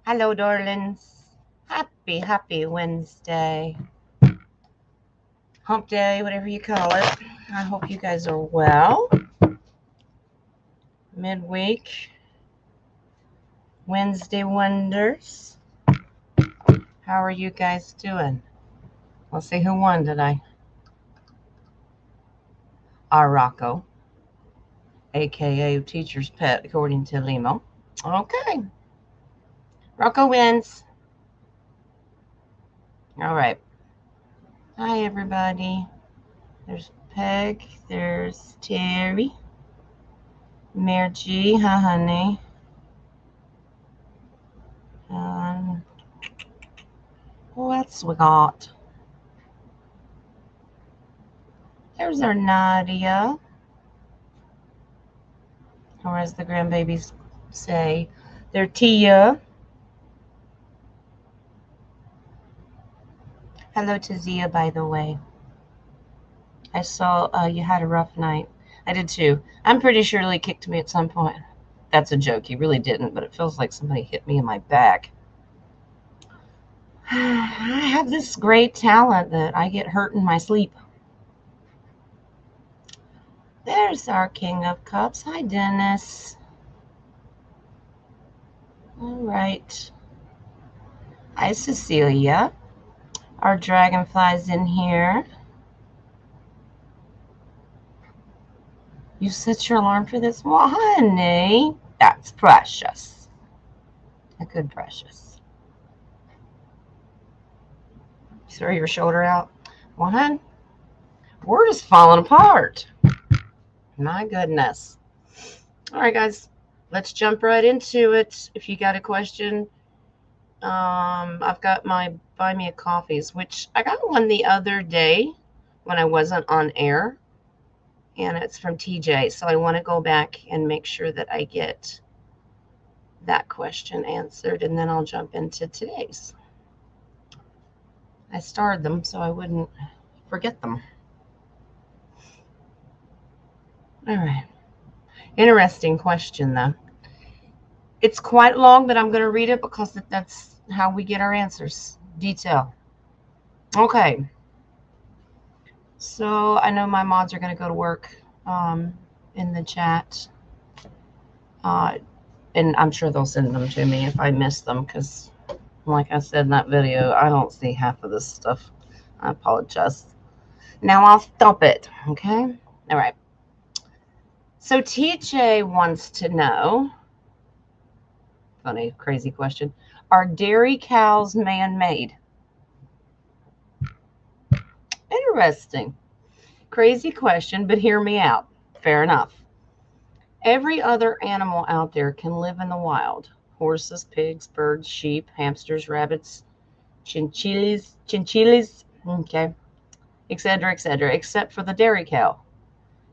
Hello, darlings. Happy Wednesday. Hump day, whatever you call it. I hope you guys are well. Midweek. Wednesday wonders. How are you guys doing? Let's see who won today. Our Rocco, aka teacher's pet, according to Limo. Okay. Rocco wins. All right. Hi, everybody. There's Peg. There's Terry. Mary G. Hi, honey. Who else we got? There's our Nadia. Or as the grandbabies say, their Tia. Hello to Zia, by the way. I saw you had a rough night. I did too. I'm pretty sure Lee kicked me at some point. That's a joke. He really didn't, but it feels like somebody hit me in my back. I have this great talent that I get hurt in my sleep. There's our King of Cups. Hi, Dennis. All right. Hi, Cecilia. Our dragonfly's in here. You set your alarm for this? Well, honey, that's precious. A good precious. Throw your shoulder out. Well, hon, we're just falling apart. My goodness. All right, guys, let's jump right into it. If you got a question, I've got my Buy Me a Coffees, which I got one the other day when I wasn't on air, and it's from TJ. So I want to go back and make sure that I get that question answered, and then I'll jump into today's. I starred them so I wouldn't forget them. All right. Interesting question, though. It's quite long, but I'm going to read it because that's how we get our answers. Detail. Okay. So I know my mods are going to go to work in the chat. And I'm sure they'll send them to me if I miss them because, like I said in that video, I don't see half of this stuff. I apologize. Now I'll stop it, okay? All right. So TJ wants to know, funny, crazy question, are dairy cows man-made? Interesting. Crazy question, but hear me out. Fair enough. Every other animal out there can live in the wild. Horses, pigs, birds, sheep, hamsters, rabbits, chinchillas, okay, etc., except for the dairy cow.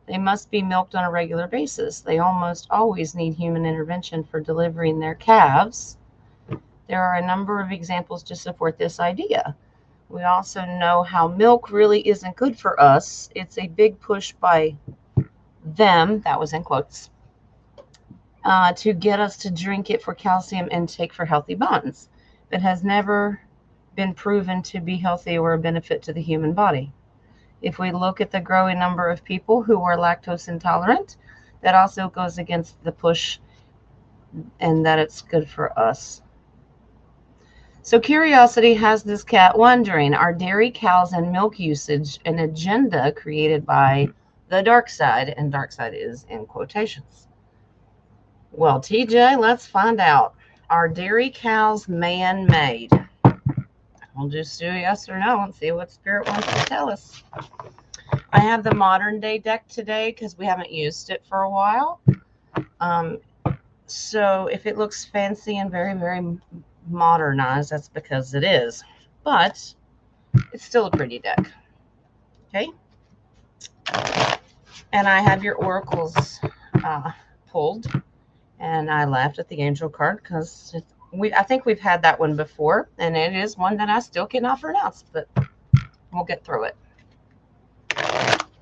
They must be milked on a regular basis. They almost always need human intervention for delivering their calves. There are a number of examples to support this idea. We also know how milk really isn't good for us. It's a big push by them, that was in quotes, to get us to drink it for calcium intake for healthy bones. It has never been proven to be healthy or a benefit to the human body. If we look at the growing number of people who are lactose intolerant, that also goes against the push and that it's good for us. So curiosity has this cat wondering, are dairy cows and milk usage an agenda created by the dark side? And dark side is in quotations. Well, TJ, let's find out. Are dairy cows man-made? We'll just do yes or no and see what Spirit wants to tell us. I have the modern day deck today because we haven't used it for a while. So if it looks fancy and very, very modernized, that's because it is. But it's still a pretty deck. Okay? And I have your oracles pulled. And I laughed at the angel card because I think we've had that one before, and it is one that I still cannot pronounce, but we'll get through it.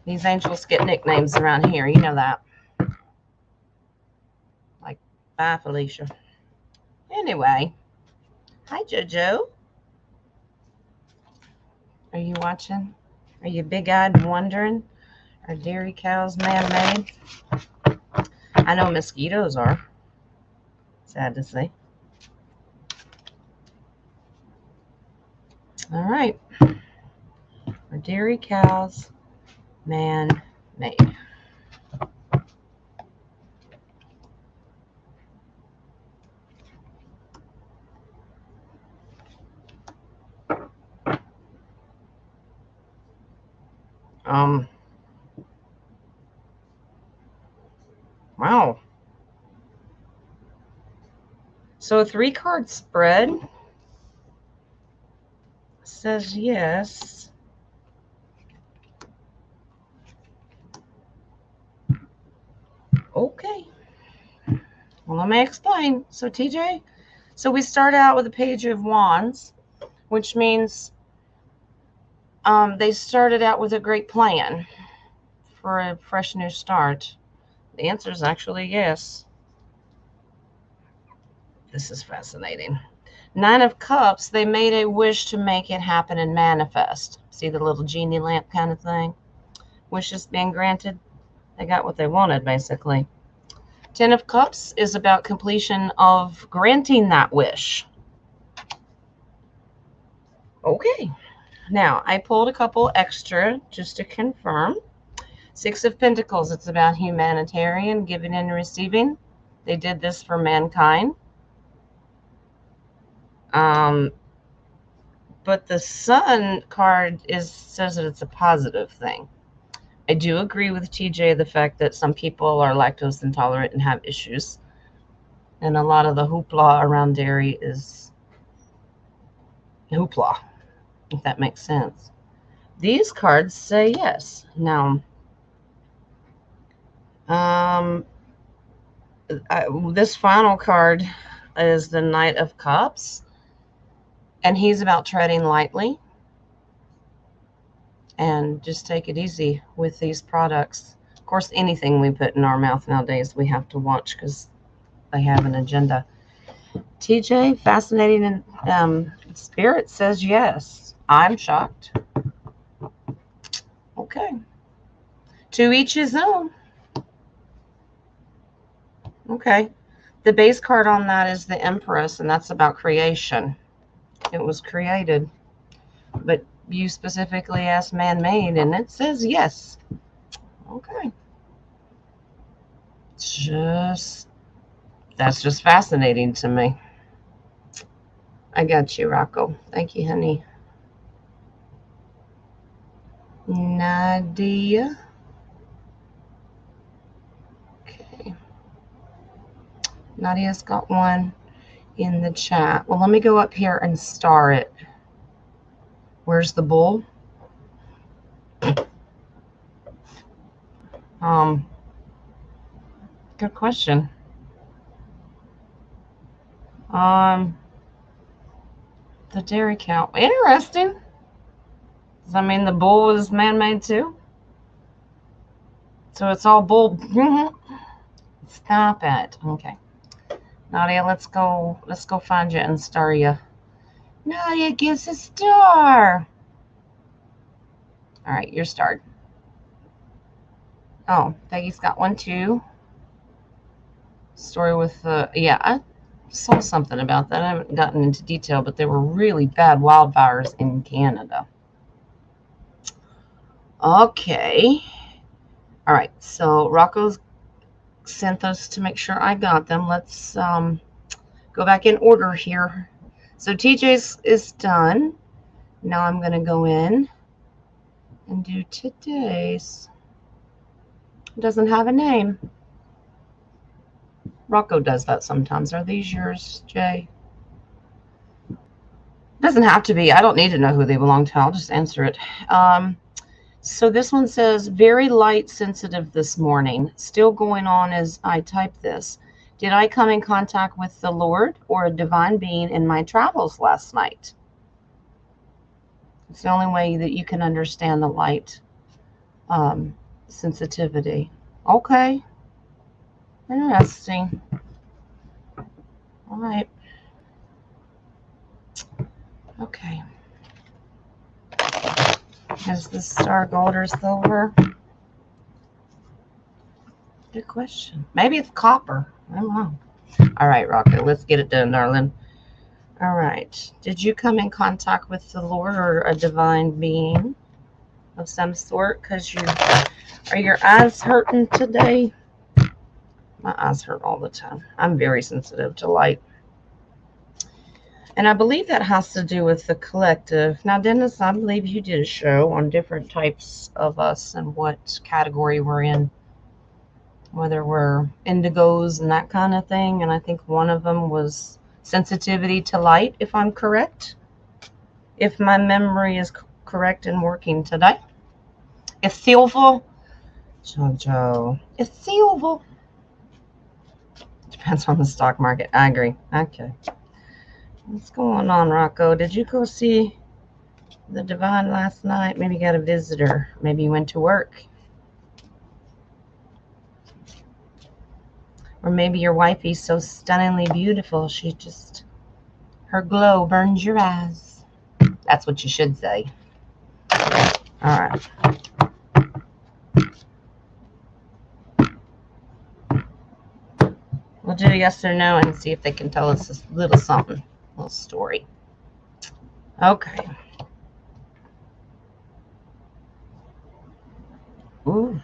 These angels get nicknames around here, you know that. Like, bye, Felicia. Anyway, Hi, JoJo. Are you watching? Are you big-eyed and wondering? Are dairy cows man-made? I know mosquitoes are. Sad to say. All right. Are dairy cows man-made? Wow. So a 3-card spread says yes. Okay. Well, let me explain. So TJ, so we start out with a page of wands, which means they started out with a great plan for a fresh new start. The answer is actually yes. This is fascinating. 9 of Cups, they made a wish to make it happen and manifest. See the little genie lamp kind of thing? Wishes being granted. They got what they wanted, basically. 10 of Cups is about completion of granting that wish. Okay. Now, I pulled a couple extra just to confirm. 6 of Pentacles, it's about humanitarian, giving and receiving. They did this for mankind. But the Sun card says that it's a positive thing. I do agree with TJ the fact that some people are lactose intolerant and have issues. And a lot of the hoopla around dairy is hoopla, if that makes sense. These cards say yes. Now, this final card is the Knight of Cups, and he's about treading lightly and just take it easy with these products. Of course, anything we put in our mouth nowadays, we have to watch because they have an agenda. TJ, fascinating, and Spirit says yes. I'm shocked. Okay. To each his own. Okay. The base card on that is the Empress, and that's about creation. It was created. But you specifically asked man-made, and it says yes. Okay. That's just fascinating to me. I got you, Rocco. Thank you, honey. Nadia. Okay. Nadia's got one in the chat. Well, let me go up here and star it. Where's the bull? Good question. The dairy cow. Interesting. Does that mean the bull is man-made too? So it's all bull. Stop it. Okay. Nadia, let's go find you and star you. Nadia gives a star. All right, you're starred. Oh, Peggy's got one too. Story with yeah, I saw something about that. I haven't gotten into detail, but there were really bad wildfires in Canada. Okay. All right, so Rocco's sent those to make sure I got them. Let's go back in order here. So TJ's is done. Now I'm going to go in and do today's. It doesn't have a name. Rocco does that sometimes. Are these yours, Jay? It doesn't have to be. I don't need to know who they belong to. I'll just answer it. So this one says, very light sensitive this morning. Still going on as I type this. Did I come in contact with the Lord or a divine being in my travels last night? It's the only way that you can understand the light sensitivity. Okay. Interesting. All right. Okay. Is this star gold or silver? Good question. Maybe it's copper. I don't know. All right, Rocket, let's get it done, darling. All right. Did you come in contact with the Lord or a divine being of some sort? Are your eyes hurting today? My eyes hurt all the time. I'm very sensitive to light. And I believe that has to do with the collective. Now, Dennis, I believe you did a show on different types of us and what category we're in, whether we're indigos and that kind of thing. And I think one of them was sensitivity to light, if I'm correct. If my memory is correct and working today. It's silver. Jojo. It's silver. Depends on the stock market. I agree. Okay. What's going on, Rocco? Did you go see the divine last night? Maybe you got a visitor. Maybe you went to work. Or maybe your wifey's so stunningly beautiful, her glow burns your eyes. That's what you should say. All right. We'll do a yes or no and see if they can tell us a little something, a little story. Okay. Ooh.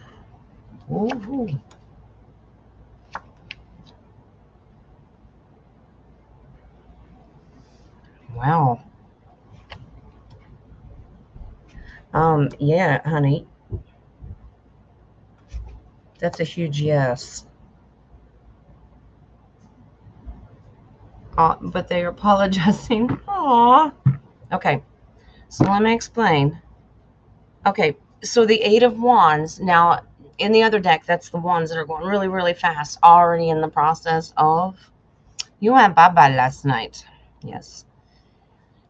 Ooh. Wow. Yeah, honey. That's a huge yes. But they're apologizing. Aw. Okay. So let me explain. Okay. So the Eight of Wands. Now, in the other deck, that's the ones that are going really, really fast. Already in the process of. You went bye-bye last night. Yes.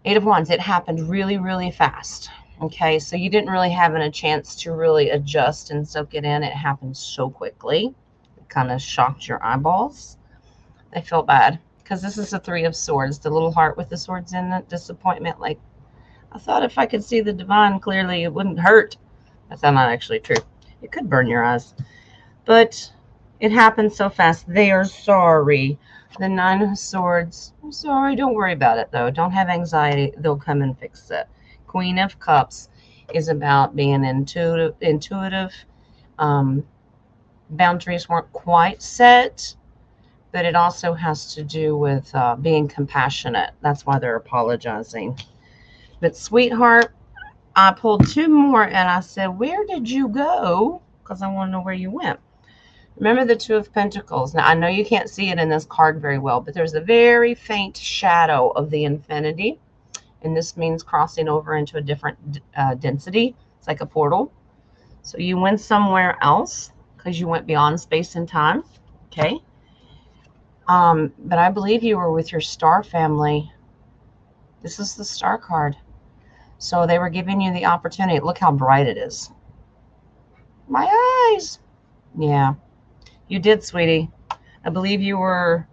Eight of Wands. It happened really, really fast. Okay. So you didn't really have a chance to really adjust and soak it in. It happened so quickly. It kind of shocked your eyeballs. I felt bad. Because this is the Three of Swords, the little heart with the swords in it, disappointment. Like, I thought if I could see the divine clearly, it wouldn't hurt. That's not actually true. It could burn your eyes. But it happened so fast. They are sorry. The Nine of Swords, I'm sorry. Don't worry about it, though. Don't have anxiety. They'll come and fix it. Queen of Cups is about being intuitive. Boundaries weren't quite set. But it also has to do with being compassionate. That's why they're apologizing. But sweetheart, I pulled two more and I said, where did you go? Because I want to know where you went. Remember the Two of Pentacles. Now, I know you can't see it in this card very well, but there's a very faint shadow of the infinity. And this means crossing over into a different density. It's like a portal. So you went somewhere else because you went beyond space and time. Okay. But I believe you were with your star family. This is the star card. So they were giving you the opportunity. Look how bright it is. My eyes. Yeah, you did, sweetie. I believe you were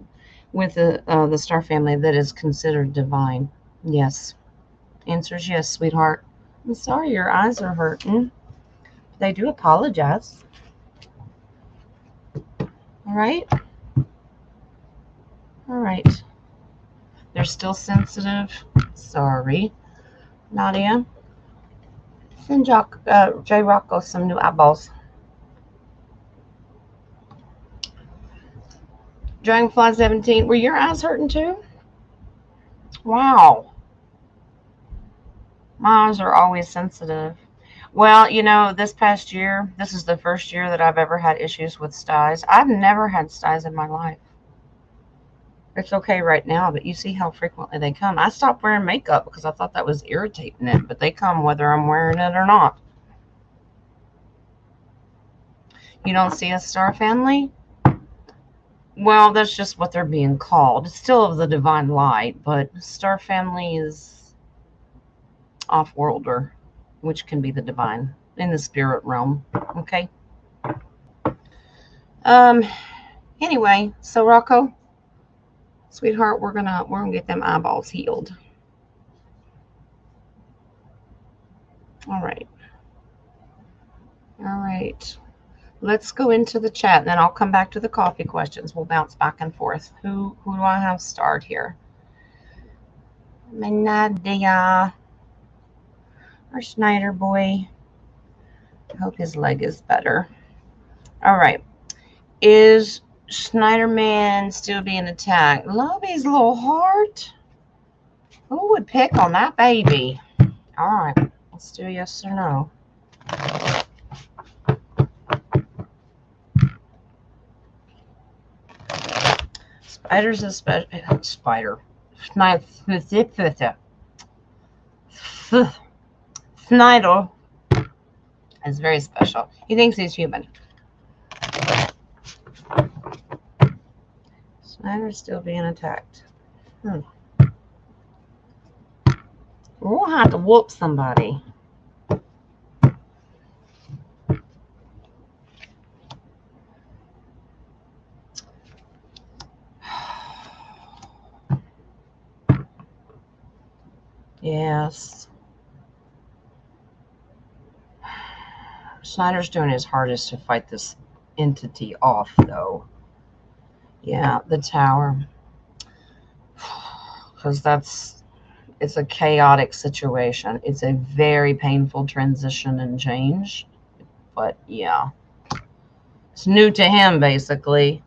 with the star family that is considered divine. Yes. Answer is yes, sweetheart. I'm sorry your eyes are hurting. They do apologize. All right. All right. They're still sensitive. Sorry. Nadia, send J. Rocco some new eyeballs. Dragonfly 17. Were your eyes hurting too? Wow. My eyes are always sensitive. Well, this past year, this is the first year that I've ever had issues with styes. I've never had styes in my life. It's okay right now, but you see how frequently they come. I stopped wearing makeup because I thought that was irritating it, but they come whether I'm wearing it or not. You don't see a star family? Well, that's just what they're being called. It's still of the divine light, but star family is off-worlder, which can be the divine in the spirit realm. Okay. Anyway, so Rocco, sweetheart, we're gonna get them eyeballs healed. All right. All right. Let's go into the chat, and then I'll come back to the coffee questions. We'll bounce back and forth. Who do I have start here? Nadia. Our Schneider boy. I hope his leg is better. All right. Is Schneiderman still being attacked? Love his little heart. Who would pick on that baby? All right. Let's do yes or no. Spider's a spider. Snyder is very special. He thinks he's human. Snyder's still being attacked. We'll have to whoop somebody. Yes. Snyder's doing his hardest to fight this entity off, though. Yeah, the tower. Because it's a chaotic situation. It's a very painful transition and change. But yeah. It's new to him, basically.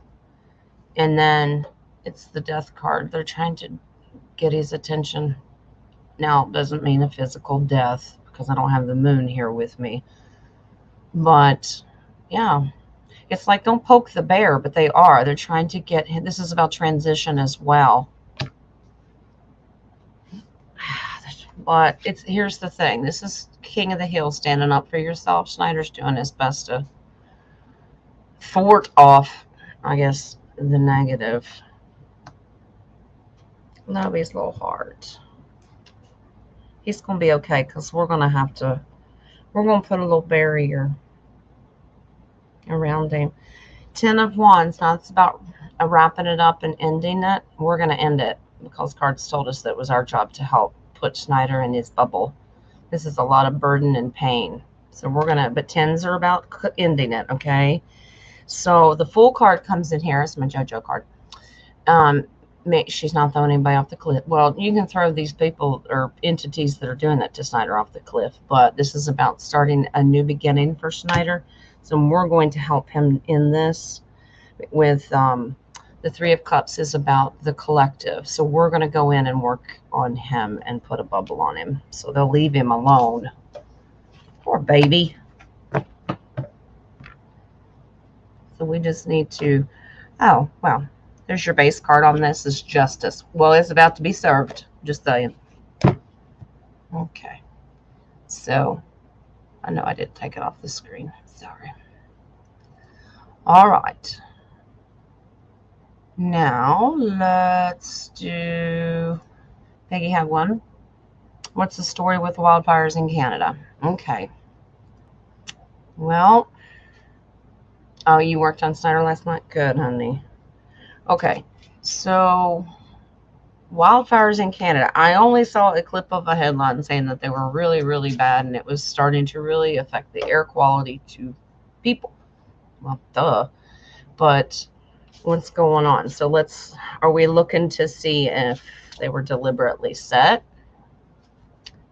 And then it's the death card. They're trying to get his attention. Now, it doesn't mean a physical death, because I don't have the moon here with me. But, yeah. It's like, don't poke the bear, but they are. They're trying to get him. This is about transition as well. But here's the thing. This is King of the Hill standing up for yourself. Schneider's doing his best to thwart off, I guess, the negative. Love his little heart. He's going to be okay, because we're going to put a little barrier around him. 10 of Wands. Now it's about wrapping it up and ending it. We're going to end it, because cards told us that it was our job to help put Schneider in his bubble. This is a lot of burden and pain. So we're going to, but 10s are about ending it, okay? So the Fool card comes in here. It's my JoJo card. She's not throwing anybody off the cliff. Well, you can throw these people or entities that are doing that to Schneider off the cliff, but this is about starting a new beginning for Schneider. So we're going to help him in this with the Three of Cups is about the collective. So we're going to go in and work on him and put a bubble on him. So they'll leave him alone. Poor baby. So we just need to, oh, well, there's your base card on this is Justice. Well, it's about to be served. Just saying. Okay. So I know I didn't take it off the screen. Sorry. All right. Now let's do, Peggy had one. What's the story with wildfires in Canada? Okay. Well, oh, you worked on Snyder last night? Good, honey. Okay. So wildfires in Canada. I only saw a clip of a headline saying that they were really, really bad, and it was starting to really affect the air quality to people. Well, duh. But what's going on? So are we looking to see if they were deliberately set?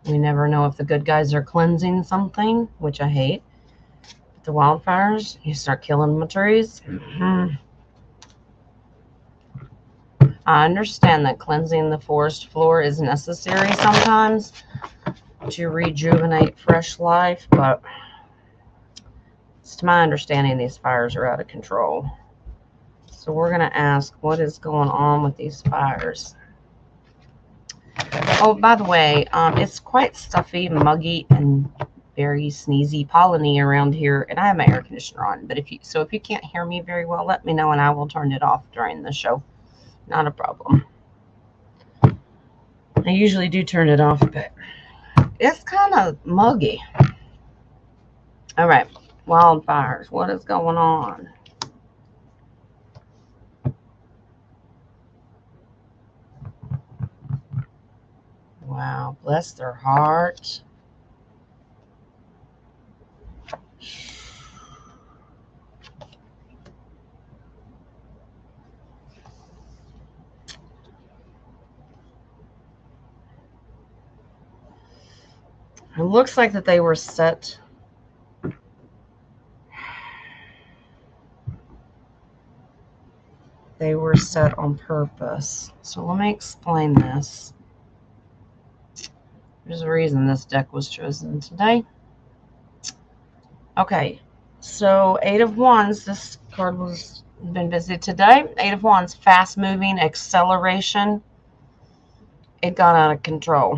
We never know if the good guys are cleansing something, which I hate. The wildfires, you start killing my trees. I understand that cleansing the forest floor is necessary sometimes to rejuvenate fresh life, but it's to my understanding these fires are out of control. So we're going to ask what is going on with these fires. Oh, by the way, it's quite stuffy, muggy, and very sneezy, polleny around here, and I have my air conditioner on. But if you can't hear me very well, let me know and I will turn it off during the show. Not a problem. I usually do turn it off, but it's kind of muggy. All right, wildfires. What is going on? Wow, bless their heart. It looks like that they were set. They were set on purpose. So let me explain this. There's a reason this deck was chosen today. Okay, so Eight of Wands. This card was been busy today. Eight of Wands, fast moving, acceleration. It got out of control.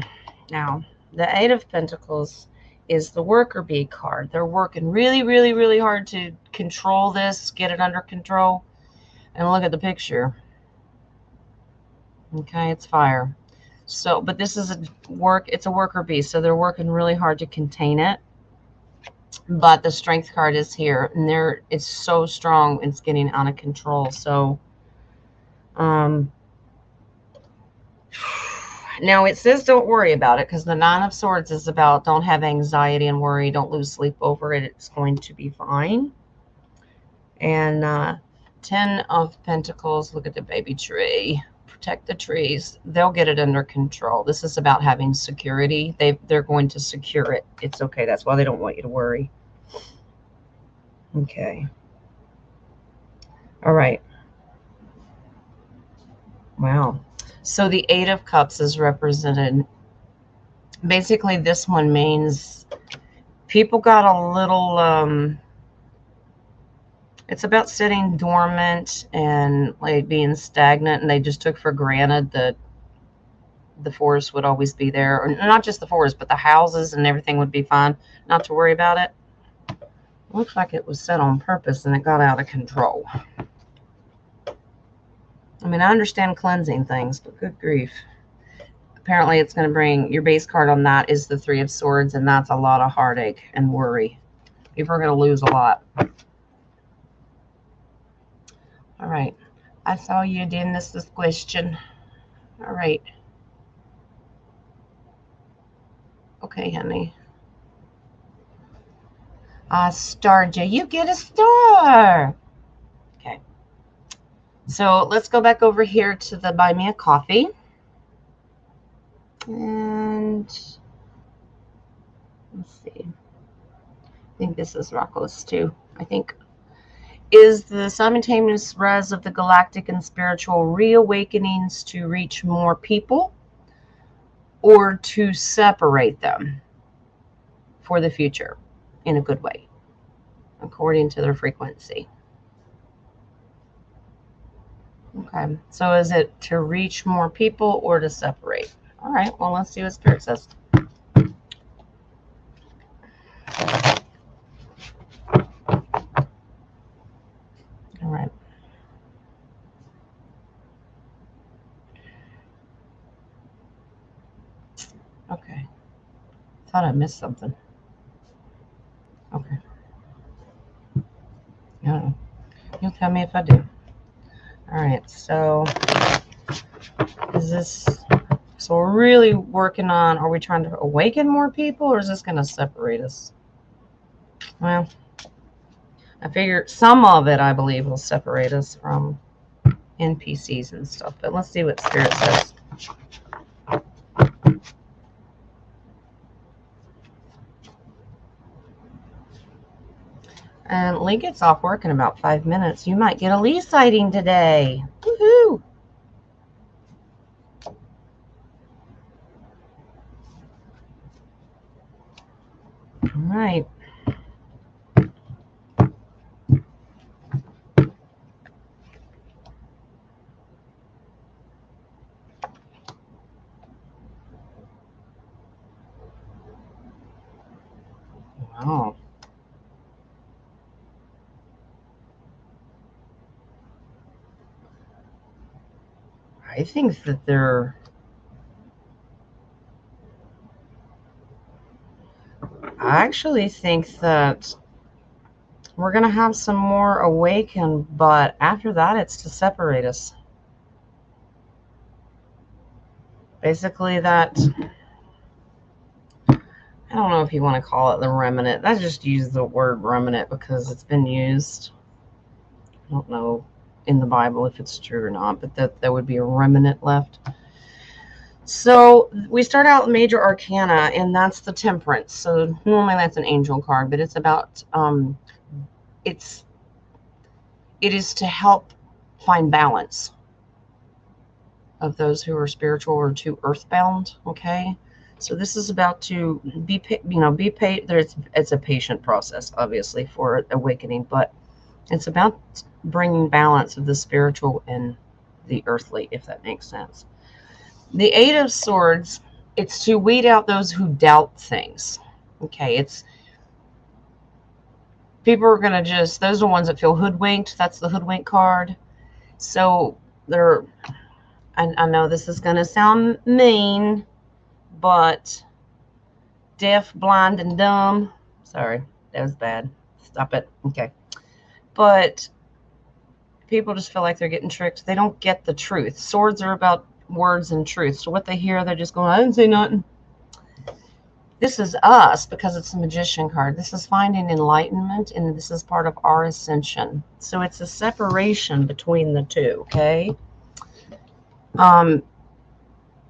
Now, the Eight of Pentacles is the worker bee card. They're working really, really, really hard to control this, get it under control. And look at the picture. Okay, it's fire. So, but this is it's a worker bee, so they're working really hard to contain it. But the strength card is here, and it's so strong, it's getting out of control. So, now it says don't worry about it, because the Nine of Swords is about don't have anxiety and worry, don't lose sleep over it. It's going to be fine. And 10 of Pentacles, look at the baby tree. Protect the trees. They'll get it under control. This is about having security. They're going to secure it. It's okay. That's why they don't want you to worry. Okay. All right. Wow. So the Eight of Cups is represented. Basically, this one means people got a little, it's about sitting dormant and like being stagnant, and they just took for granted that the forest would always be there. Or not just the forest, but the houses and everything would be fine. Not to worry about it. Looks like it was set on purpose and it got out of control. I mean, I understand cleansing things, but good grief. Apparently, it's going to bring, your base card on that is the Three of Swords, and that's a lot of heartache and worry. People are going to lose a lot. All right. I saw you didn't miss this question. All right. Okay, honey. I starred you. You get a star. Okay. So let's go back over here to the Buy Me a Coffee. And let's see. I think this is Rocco's too. I think. Is the simultaneous rise of the galactic and spiritual reawakenings to reach more people or to separate them for the future in a good way, according to their frequency? Okay, so is it to reach more people or to separate? All right, well, let's see what Spirit says. All right. Okay. Thought I missed something. Okay. I don't know. You'll tell me if I do. All right, so is this, so we're really working on, are we trying to awaken more people, or is this going to separate us? Well, I figure some of it, I believe, will separate us from NPCs and stuff, but let's see what Spirit says. And Lee gets off work in about 5 minutes. You might get a Lee sighting today. Woohoo! All right. Wow. I think that I actually think that we're going to have some more awaken, but after that, it's to separate us. Basically, that, I don't know if you want to call it the remnant. I just use the word remnant because it's been used. I don't know in the Bible if it's true or not, but that there would be a remnant left. So we start out major arcana, and that's the Temperance. So normally that's an angel card, but it's about it is to help find balance of those who are spiritual or too earthbound. Okay, so this is about to be it's a patient process, obviously, for awakening, but it's about bringing balance of the spiritual and the earthly, if that makes sense. The Eight of Swords, it's to weed out those who doubt things. Okay, it's people are going to those are the ones that feel hoodwinked. That's the hoodwink card. So they're, I know this is going to sound mean, but deaf, blind, and dumb. Sorry, that was bad. Stop it. Okay. But people just feel like they're getting tricked. They don't get the truth. Swords are about words and truth. So what they hear, they're just going, I didn't say nothing. This is us because it's a magician card. This is finding enlightenment, and this is part of our ascension. So it's a separation between the two, okay?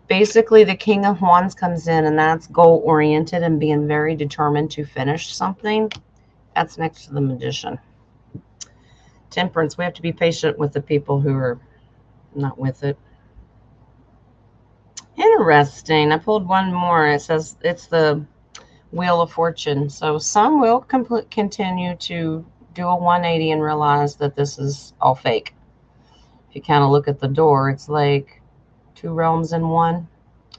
Basically, the King of Wands comes in, and that's goal-oriented and being very determined to finish something. That's next to the Magician. Temperance, we have to be patient with the people who are not with it. Interesting. I pulled one more. It says it's the Wheel of Fortune. So some will continue to do a 180 and realize that this is all fake. If you kind of look at the door, it's like two realms in one,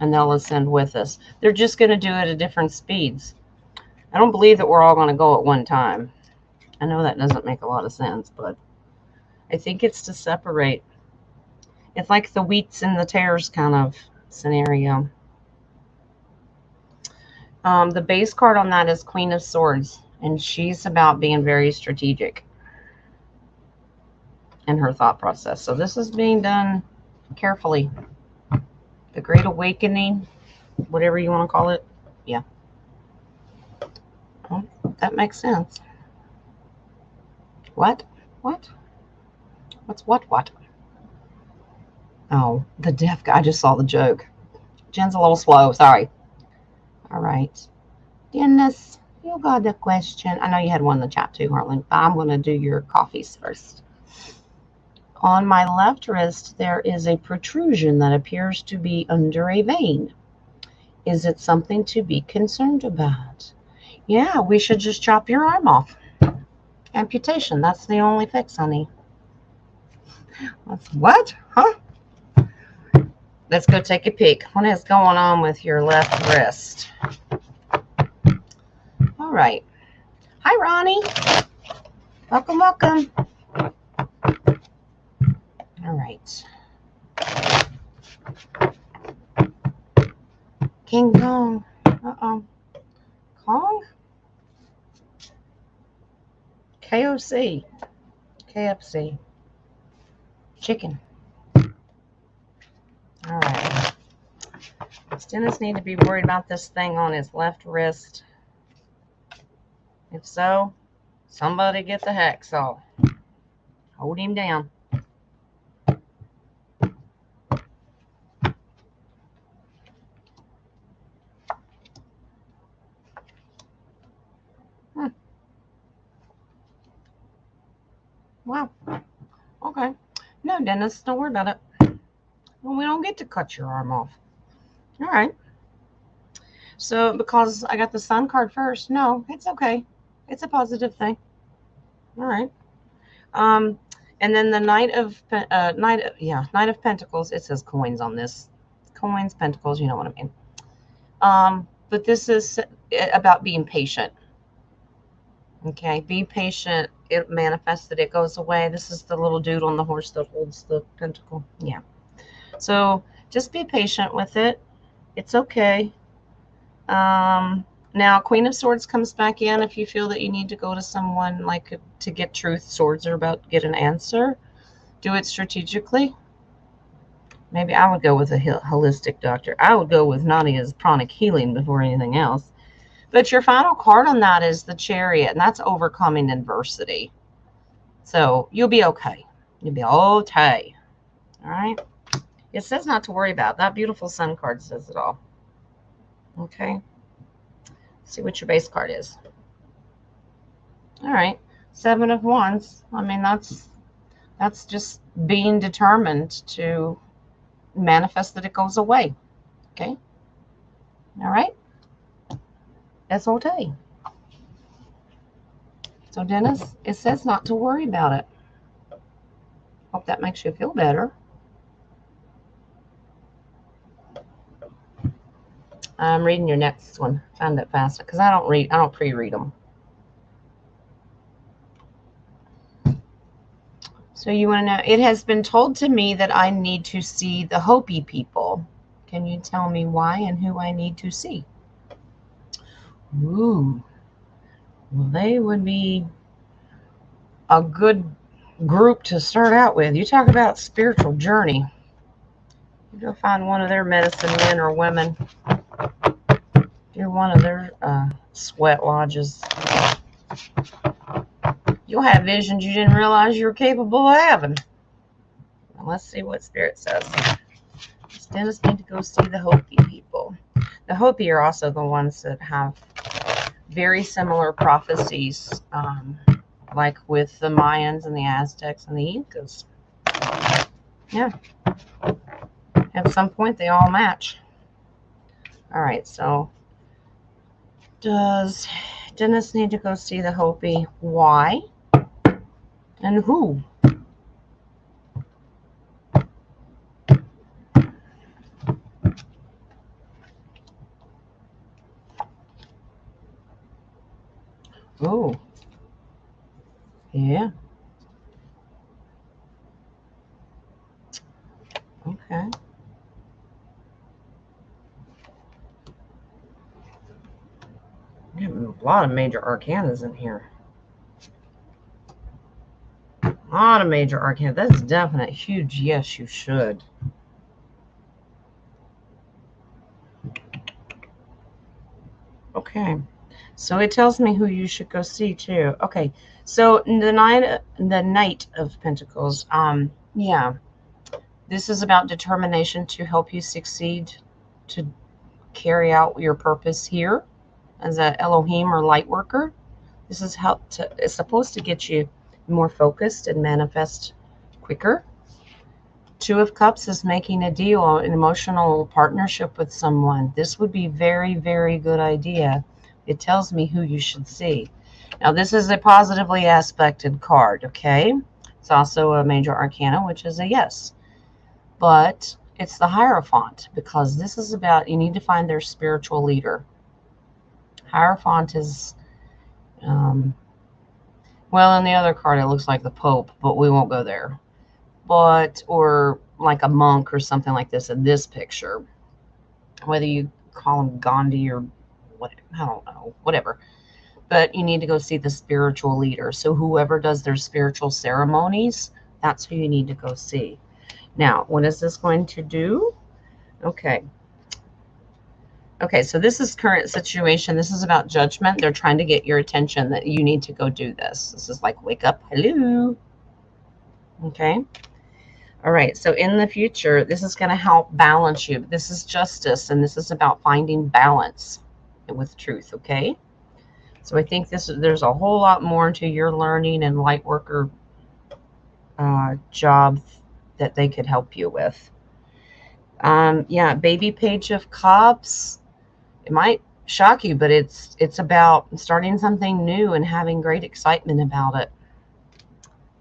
and they'll ascend with us. They're just going to do it at different speeds. I don't believe that we're all going to go at one time. I know that doesn't make a lot of sense, but I think it's to separate. It's like the wheats and the tares kind of scenario. The base card on that is Queen of Swords, and she's about being very strategic in her thought process. So this is being done carefully. The Great Awakening, whatever you want to call it. Yeah. Well, that makes sense. What? What? What's what? Oh, the deaf guy. I just saw the joke. Jen's a little slow. Sorry. All right. Dennis, you got a question. I know you had one in the chat too, Harlan, but I'm going to do your coffees first. On my left wrist, there is a protrusion that appears to be under a vein. Is it something to be concerned about? Yeah, we should just chop your arm off. Amputation, that's the only fix, honey. What? Huh? Let's go take a peek. What is going on with your left wrist? All right. Hi, Ronnie. Welcome, welcome. All right. King Kong. Uh-oh. Kong? KOC. KFC. Chicken. All right. Does Dennis need to be worried about this thing on his left wrist? If so, somebody get the hacksaw. Hold him down. Wow. Okay. No, Dennis, don't worry about it. Well, we don't get to cut your arm off. All right. So because I got the Sun card first, no, it's okay. It's a positive thing. All right. And then the Knight of Pentacles. It says coins on this. Coins, pentacles. You know what I mean. But this is about being patient. Okay, be patient. It manifests that it goes away. This is the little dude on the horse that holds the pentacle. Yeah. So just be patient with it. It's okay. Now, Queen of Swords comes back in if you feel that you need to go to someone like to get truth. Swords are about to get an answer. Do it strategically. Maybe I would go with a holistic doctor. I would go with Nadia's pranic healing before anything else. But your final card on that is the Chariot, and that's overcoming adversity. So you'll be okay. You'll be okay. All right. It says not to worry about. That beautiful sun card says it all. Okay. See what your base card is. All right. 7 of Wands. I mean, that's just being determined to manifest that it goes away. Okay. All right. That's okay. So, Dennis, it says not to worry about it. Hope that makes you feel better. I'm reading your next one. Found it faster because I don't pre-read them. So you want to know, it has been told to me that I need to see the Hopi people. Can you tell me why and who I need to see? Ooh, well, they would be a good group to start out with. You talk about spiritual journey. You go find one of their medicine men or women. Do one of their sweat lodges. You'll have visions you didn't realize you were capable of having. Well, let's see what Spirit says. Does Dennis need to go see the Hopi people? The Hopi are also the ones that have very similar prophecies, like with the Mayans and the Aztecs and the Incas. Yeah. At some point, they all match. All right, so does Dennis need to go see the Hopi? Why? And who? Oh, yeah. Okay. We have a lot of major arcanas in here. A lot of major arcana. That's definite huge. Yes, you should. Okay. So it tells me who you should go see too. Okay. So the Knight of Pentacles. Yeah. This is about determination to help you succeed to carry out your purpose here as a Elohim or light worker. This is it's supposed to get you more focused and manifest quicker. 2 of Cups is making a deal, an emotional partnership with someone. This would be very, very good idea. It tells me who you should see. Now, this is a positively aspected card, okay? It's also a major arcana, which is a yes. But it's the Hierophant, because this is about, you need to find their spiritual leader. Hierophant is, well, in the other card, it looks like the Pope, but we won't go there. But, or like a monk or something like this in this picture. Whether you call him Gandhi or what, I don't know, whatever. But you need to go see the spiritual leader. So whoever does their spiritual ceremonies, that's who you need to go see. Now, what is this going to do? Okay. Okay, so this is current situation. This is about judgment. They're trying to get your attention that you need to go do this. This is like, wake up, hello. Okay. All right, so in the future, this is going to help balance you. This is justice, and this is about finding balance with truth, okay? So I think there's a whole lot more to your learning and light worker job that they could help you with. Yeah, baby Page of Cups. It might shock you, but it's about starting something new and having great excitement about it.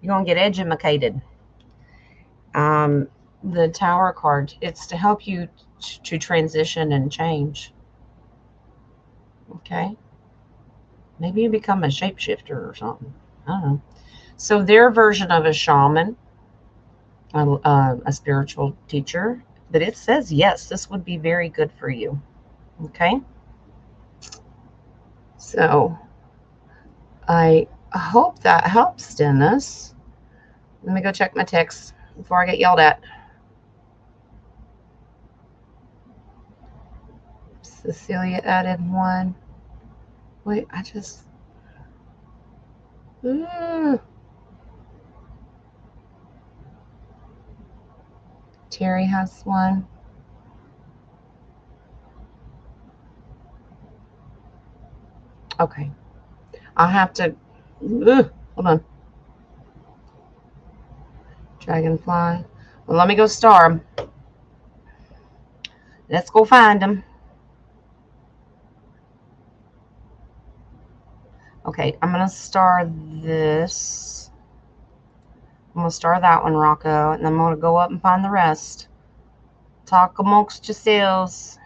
You're going to get educated. The Tower card, it's to help you to transition and change. Okay. Maybe you become a shapeshifter or something. I don't know. So their version of a shaman, a spiritual teacher, but it says, yes, this would be very good for you. Okay. So I hope that helps, Dennis. Let me go check my text before I get yelled at. Cecilia added 1. Wait, I just... Terry has one. Okay. I'll have to. Ugh, hold on. Dragonfly. Well, let me go star them. Let's go find them. Okay, I'm going to star this. I'm going to star that one, Rocco, and then I'm going to go up and find the rest. Talk amongst yourselves.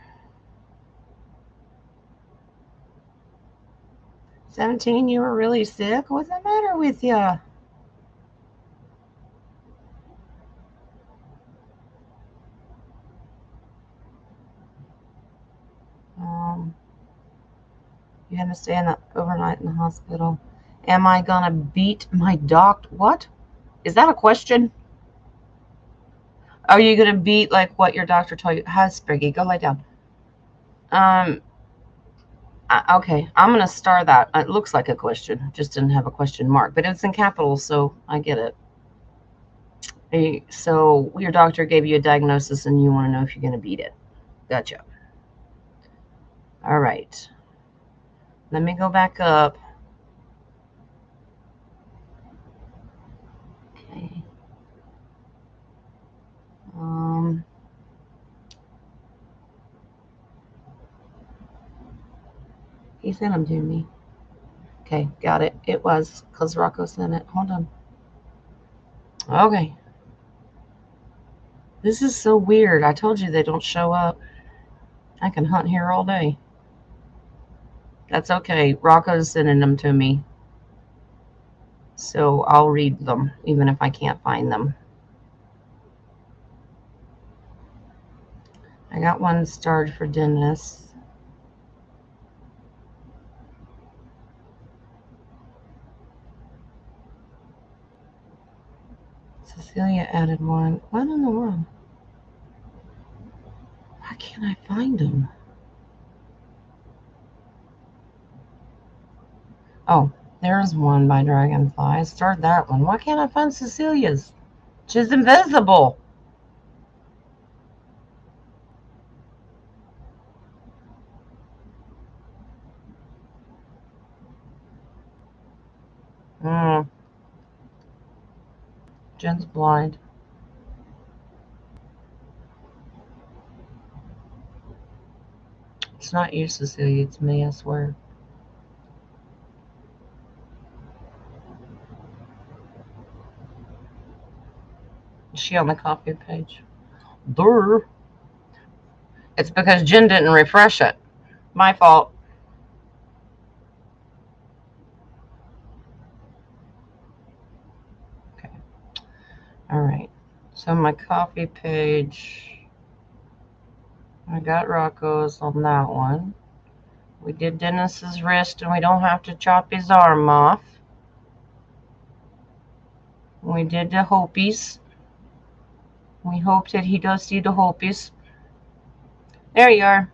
17, you were really sick? What's the matter with you? You had to stay overnight in the hospital. Am I going to beat my doctor? What? Is that a question? Are you going to beat like what your doctor told you? Hi, Spriggy, go lie down. Okay, I'm going to star that. It looks like a question. Just didn't have a question mark, but it's in capitals, so I get it. So your doctor gave you a diagnosis and you want to know if you're going to beat it. Gotcha. All right. Let me go back up. Okay. He sent them to me. Okay, got it. It was because Rocco sent it. Hold on. Okay. This is so weird. I told you they don't show up. I can hunt here all day. That's okay. Rocco's sending them to me. So I'll read them, even if I can't find them. I got one starred for Dennis. Cecilia added one. What in the world? Why can't I find them? Oh, there's one by Dragonfly. I started that one. Why can't I find Cecilia's? She's invisible. Jen's blind. It's not you, Cecilia. It's me, I swear. Is she on the copy page? Durr. It's because Jen didn't refresh it. My fault. Okay. All right. So my copy page, I got Rocco's on that one. We did Dennis's wrist, and we don't have to chop his arm off. We did the Hopies. We hope that he does see the Hopies. There you are.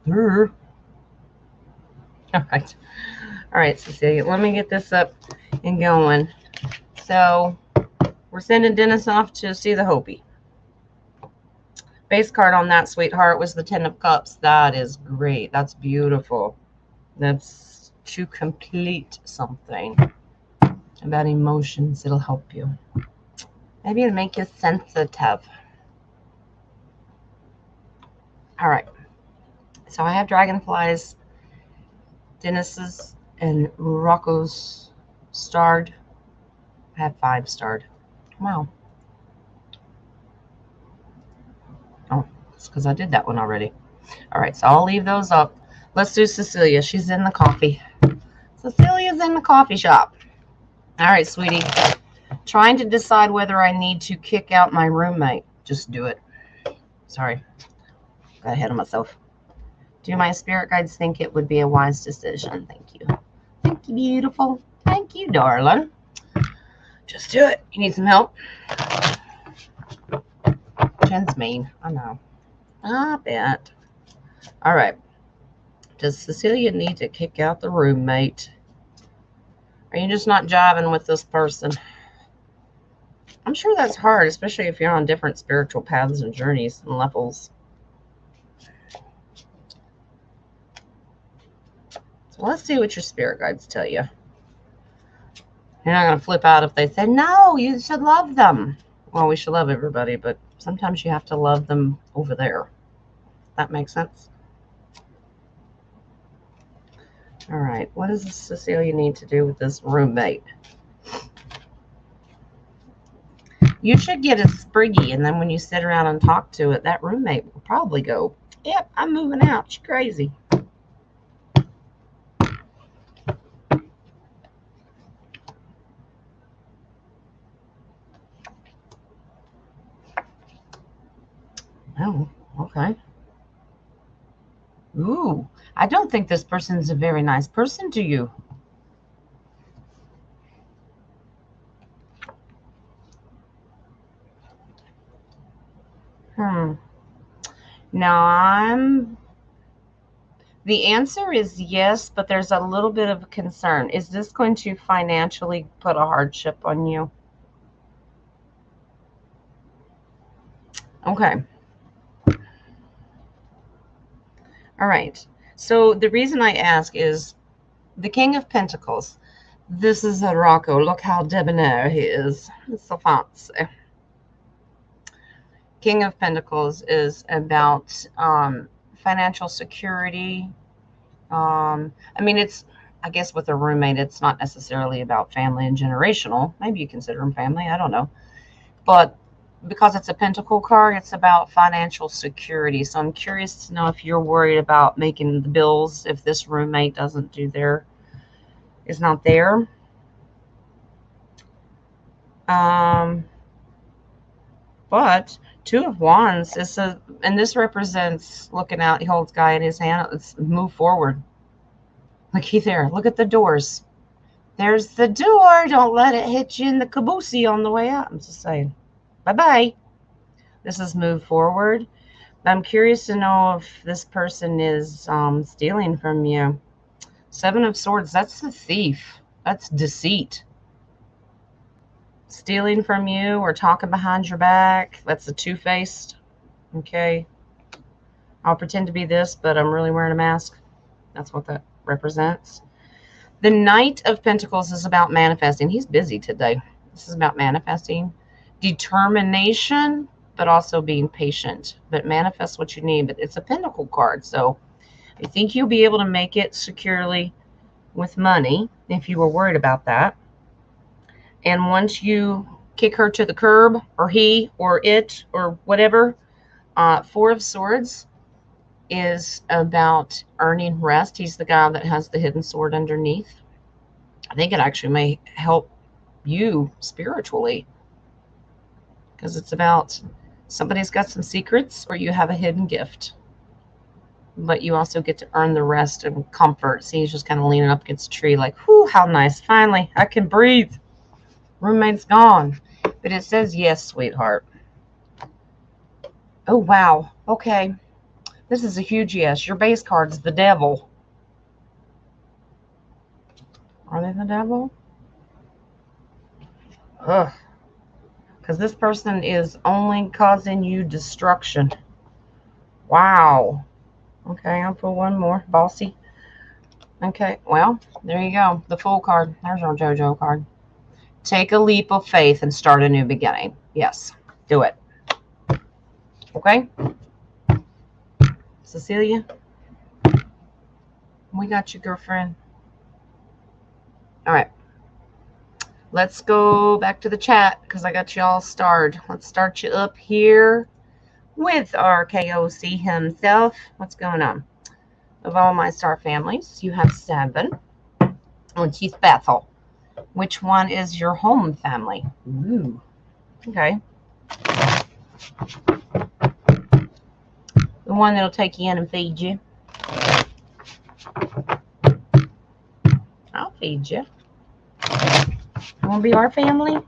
Durr. All right. All right, Cecilia, let me get this up and going. So we're sending Dennis off to see the Hopi. Base card on that, sweetheart, was the Ten of Cups. That is great. That's beautiful. That's to complete something about emotions. It'll help you. Maybe it'll make you sensitive. All right. So I have Dragonflies, Dennis's, and Rocco's starred. I have 5 starred. Wow. Oh, it's because I did that one already. All right, so I'll leave those up. Let's do Cecilia. She's in the coffee. Cecilia's in the coffee shop. All right, sweetie. Trying to decide whether I need to kick out my roommate. Just do it. Sorry. Got ahead of myself. Do my spirit guides think it would be a wise decision? Thank you. Thank you, beautiful. Thank you, darling. Just do it. You need some help? Jen's mean. I know. I bet. All right. Does Cecilia need to kick out the roommate? Are you just not jiving with this person? I'm sure that's hard, especially if you're on different spiritual paths and journeys and levels. So let's see what your spirit guides tell you. You're not going to flip out if they say, no, you should love them. Well, we should love everybody, but sometimes you have to love them over there. That makes sense? All right. What does Cecilia need to do with this roommate? You should get a spriggy, and then when you sit around and talk to it, that roommate will probably go, yep, I'm moving out. She's crazy. Oh, okay. Ooh, I don't think this person's a very nice person to you. Now, the answer is yes, but there's a little bit of concern. Is this going to financially put a hardship on you? Okay. All right. So the reason I ask is the King of Pentacles. This is a Rocco. Look how debonair he is. It's so fancy. King of Pentacles is about financial security. I mean, I guess with a roommate, it's not necessarily about family and generational. Maybe you consider them family. I don't know. But because it's a pentacle card, it's about financial security. So I'm curious to know if you're worried about making the bills if this roommate is not there. But Two of Wands and this represents looking out. He holds guy in his hand. Let's move forward. Looky there. Look at the doors. There's the door. Don't let it hit you in the caboose on the way out. I'm just saying. Bye-bye. This is move forward. I'm curious to know if this person is stealing from you. Seven of Swords. That's the thief. That's deceit. Stealing from you or talking behind your back. That's the two-faced. Okay. I'll pretend to be this, but I'm really wearing a mask. That's what that represents. The Knight of Pentacles is about manifesting. He's busy today. This is about manifesting. Determination, but also being patient. But manifest what you need. But it's a Pentacle card, so I think you'll be able to make it securely with money if you were worried about that. And once you kick her to the curb, or he, or it, or whatever, Four of Swords is about earning rest. He's the guy that has the hidden sword underneath. I think it actually may help you spiritually, because it's about somebody's got some secrets or you have a hidden gift. But you also get to earn the rest and comfort. See, he's just kind of leaning up against a tree like, whew, how nice. Finally, I can breathe. Roommate's gone. But it says yes, sweetheart. Oh, wow. Okay. This is a huge yes. Your base card's the devil. Are they the devil? Ugh. Because this person is only causing you destruction. Wow. Okay, I'll pull one more. Bossy. Okay, well, there you go. The Fool card. There's our JoJo card. Take a leap of faith and start a new beginning. Yes, do it. Okay? Cecilia? We got you, girlfriend. All right. Let's go back to the chat because I got you all starred. Let's start you up here with our KOC himself. What's going on? Of all my star families, you have 7. And Keith Bethel. Which one is your home family? Ooh. Okay. The one that'll take you in and feed you. I'll feed you. You want to be our family?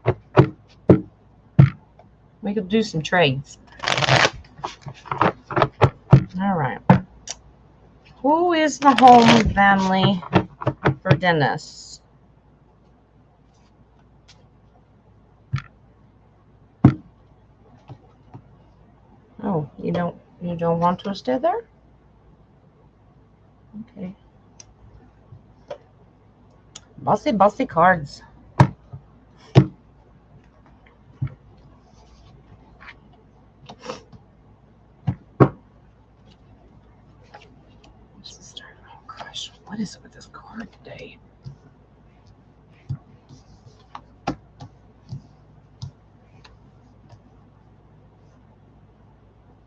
We could do some trades. All right. Who is the home family for Dennis? Oh, you don't want to stay there? Okay. Bossy cards. Oh gosh, what is it with this card today?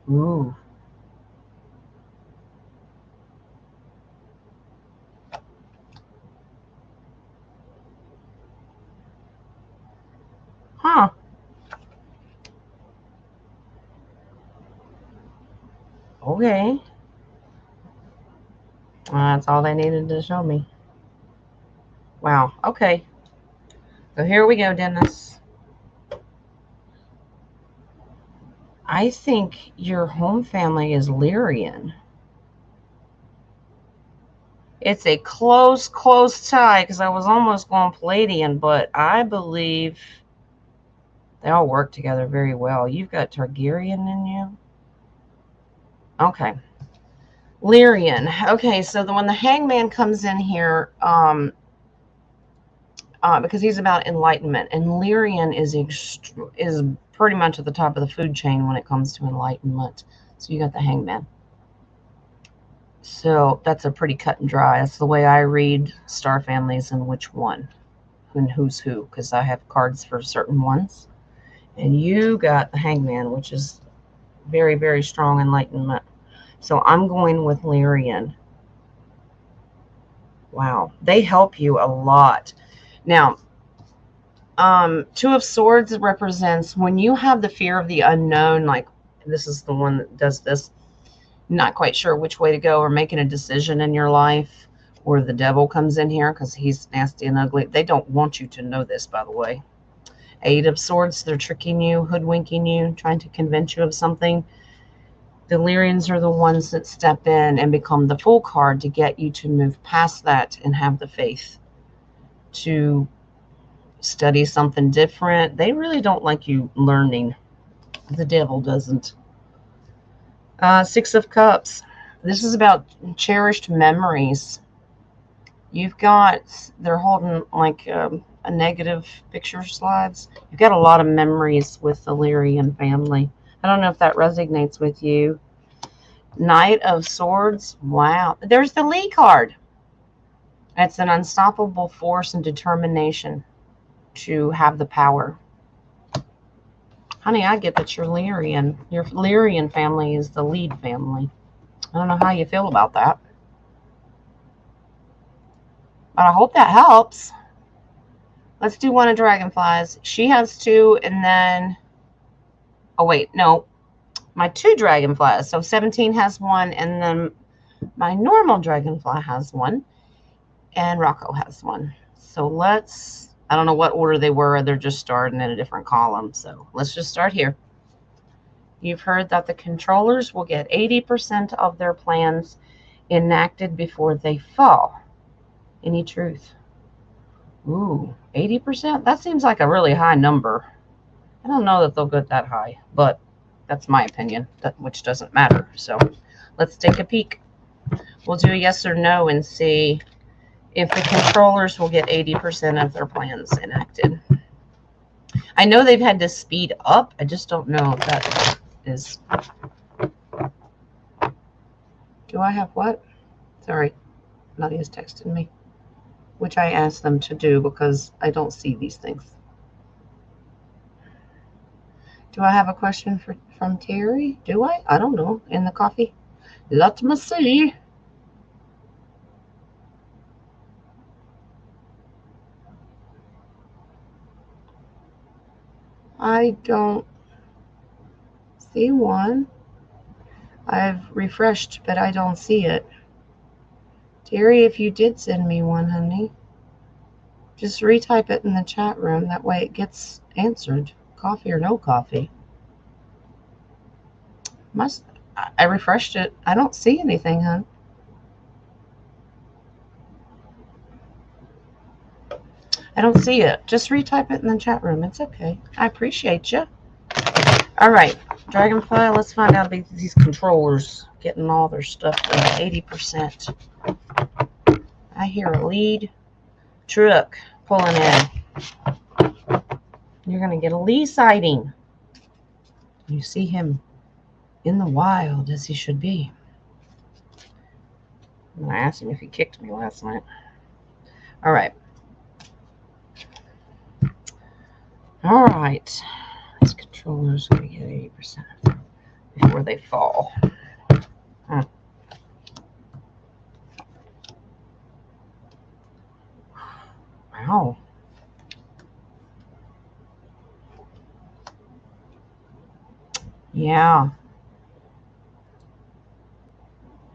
Ooh. Huh. Okay. That's all they needed to show me. Wow. Okay. So here we go, Dennis. I think your home family is Lyrian. It's a close tie because I was almost going Palladian, but I believe they all work together very well. You've got Targaryen in you. Okay. Lyrian. Okay, so when the hangman comes in here, because he's about enlightenment, and Lyrian is pretty much at the top of the food chain when it comes to enlightenment. So you got the hangman. So that's a pretty cut and dry. That's the way I read star families and which one and who's who, because I have cards for certain ones. And you got the hangman, which is very, very strong enlightenment. So I'm going with Lyrian. Wow. They help you a lot. Now, Two of Swords represents when you have the fear of the unknown, like this is the one that does this, not quite sure which way to go or making a decision in your life, or the devil comes in here because he's nasty and ugly. They don't want you to know this, by the way. Eight of Swords, they're tricking you, hoodwinking you, trying to convince you of something. The Lyrians are the ones that step in and become the Fool card to get you to move past that and have the faith to study something different. They really don't like you learning. The devil doesn't. Six of Cups. This is about cherished memories. You've got, they're holding like a negative picture slides. You've got a lot of memories with the Lyrian family. I don't know if that resonates with you. Knight of Swords. Wow. There's the Lee card. It's an unstoppable force and determination to have the power. Honey, I get that you're Lyrian. Your Lyrian family is the lead family. I don't know how you feel about that, but I hope that helps. Let's do one of Dragonflies. She has two, and then, oh wait, no, my two Dragonflies. So 17 has one, and then my normal Dragonfly has one, and Rocco has one. So let's, I don't know what order they were. They're just starting in a different column. So let's just start here. You've heard that the controllers will get 80% of their plans enacted before they fall. Any truth? Ooh, 80%? That seems like a really high number. I don't know that they'll get that high, but that's my opinion, which doesn't matter. So let's take a peek. We'll do a yes or no and see if the controllers will get 80% of their plans enacted. I know they've had to speed up. I just don't know if that is. Do I have what? Sorry, Nadia's texted me, which I asked them to do because I don't see these things. Do I have a question from Terry? Do I? I don't know. In the coffee? Let me see. I don't see one. I've refreshed, but I don't see it. Terry, if you did send me one, honey, just retype it in the chat room. That way it gets answered. Coffee or no coffee. I refreshed it. I don't see anything, hon. I don't see it. Just retype it in the chat room. It's okay. I appreciate you. All right. Dragonfly, let's find out about these controllers getting all their stuff done. 80%. I hear a lead truck pulling in. You're going to get a Lee sighting. You see him in the wild as he should be. I'm going to ask him if he kicked me last night. All right. All right. These controllers are going to get 80% before they fall. Wow. Yeah.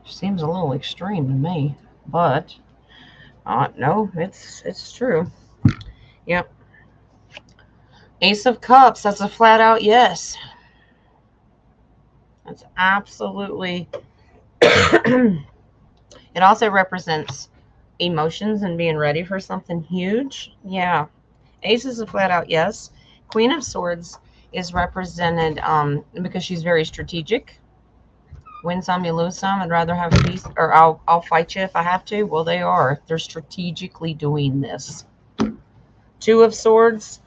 Seems a little extreme to me, but no, it's true. Yep. Ace of Cups, that's a flat out yes. That's absolutely. It also represents emotions and being ready for something huge. Yeah. Ace is a flat out yes. Queen of Swords is represented because she's very strategic. Win some, you lose some. I'd rather have peace, or I'll fight you if I have to. Well, they are. They're strategically doing this. Two of Swords.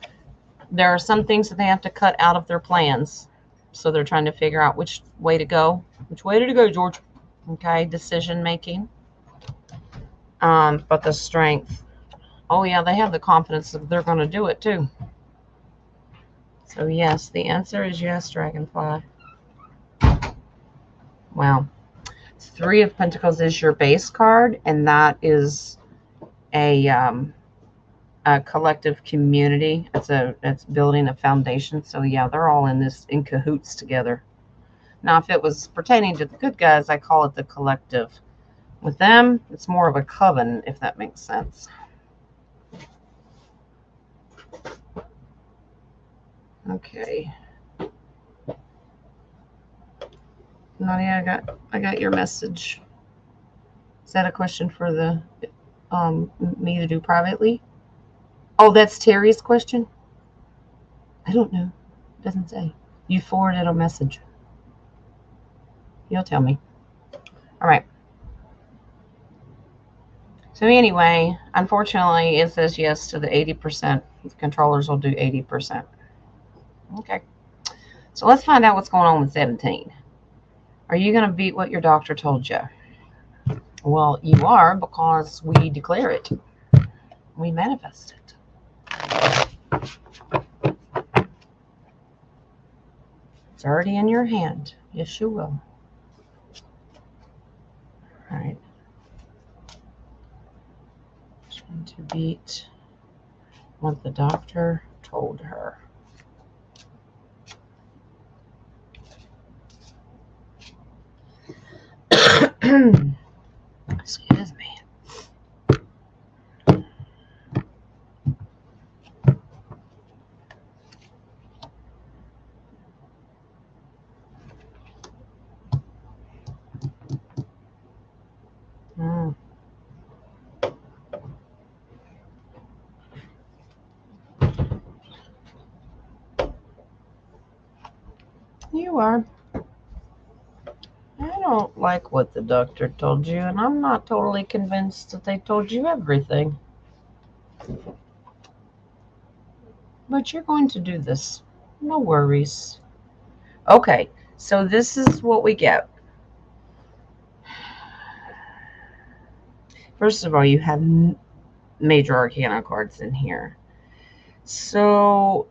There are some things that they have to cut out of their plans. So they're trying to figure out which way to go. Which way to go, George? Okay, decision making. But the Strength. Oh, yeah, they have the confidence that they're going to do it, too. So, yes, the answer is yes, Dragonfly. Wow. Three of Pentacles is your base card, and that is a collective community. It's building a foundation. So yeah, they're all in cahoots together. Now, if it was pertaining to the good guys, I call it the collective. With them, it's more of a coven, if that makes sense. Okay. Nadia, I got your message. Is that a question for the me to do privately? Oh, that's Terry's question? I don't know. It doesn't say. You forwarded a message. You'll tell me. All right. So anyway, unfortunately, it says yes to the 80%. The controllers will do 80%. Okay. So let's find out what's going on with 17. Are you going to beat what your doctor told you? Well, you are, because we declare it. We manifest it. It's already in your hand. Yes, you will. All right. Trying to beat what the doctor told her. Excuse me. You are. I don't like what the doctor told you, and I'm not totally convinced that they told you everything. But you're going to do this. No worries. Okay, so this is what we get. First of all, you have major arcana cards in here. So,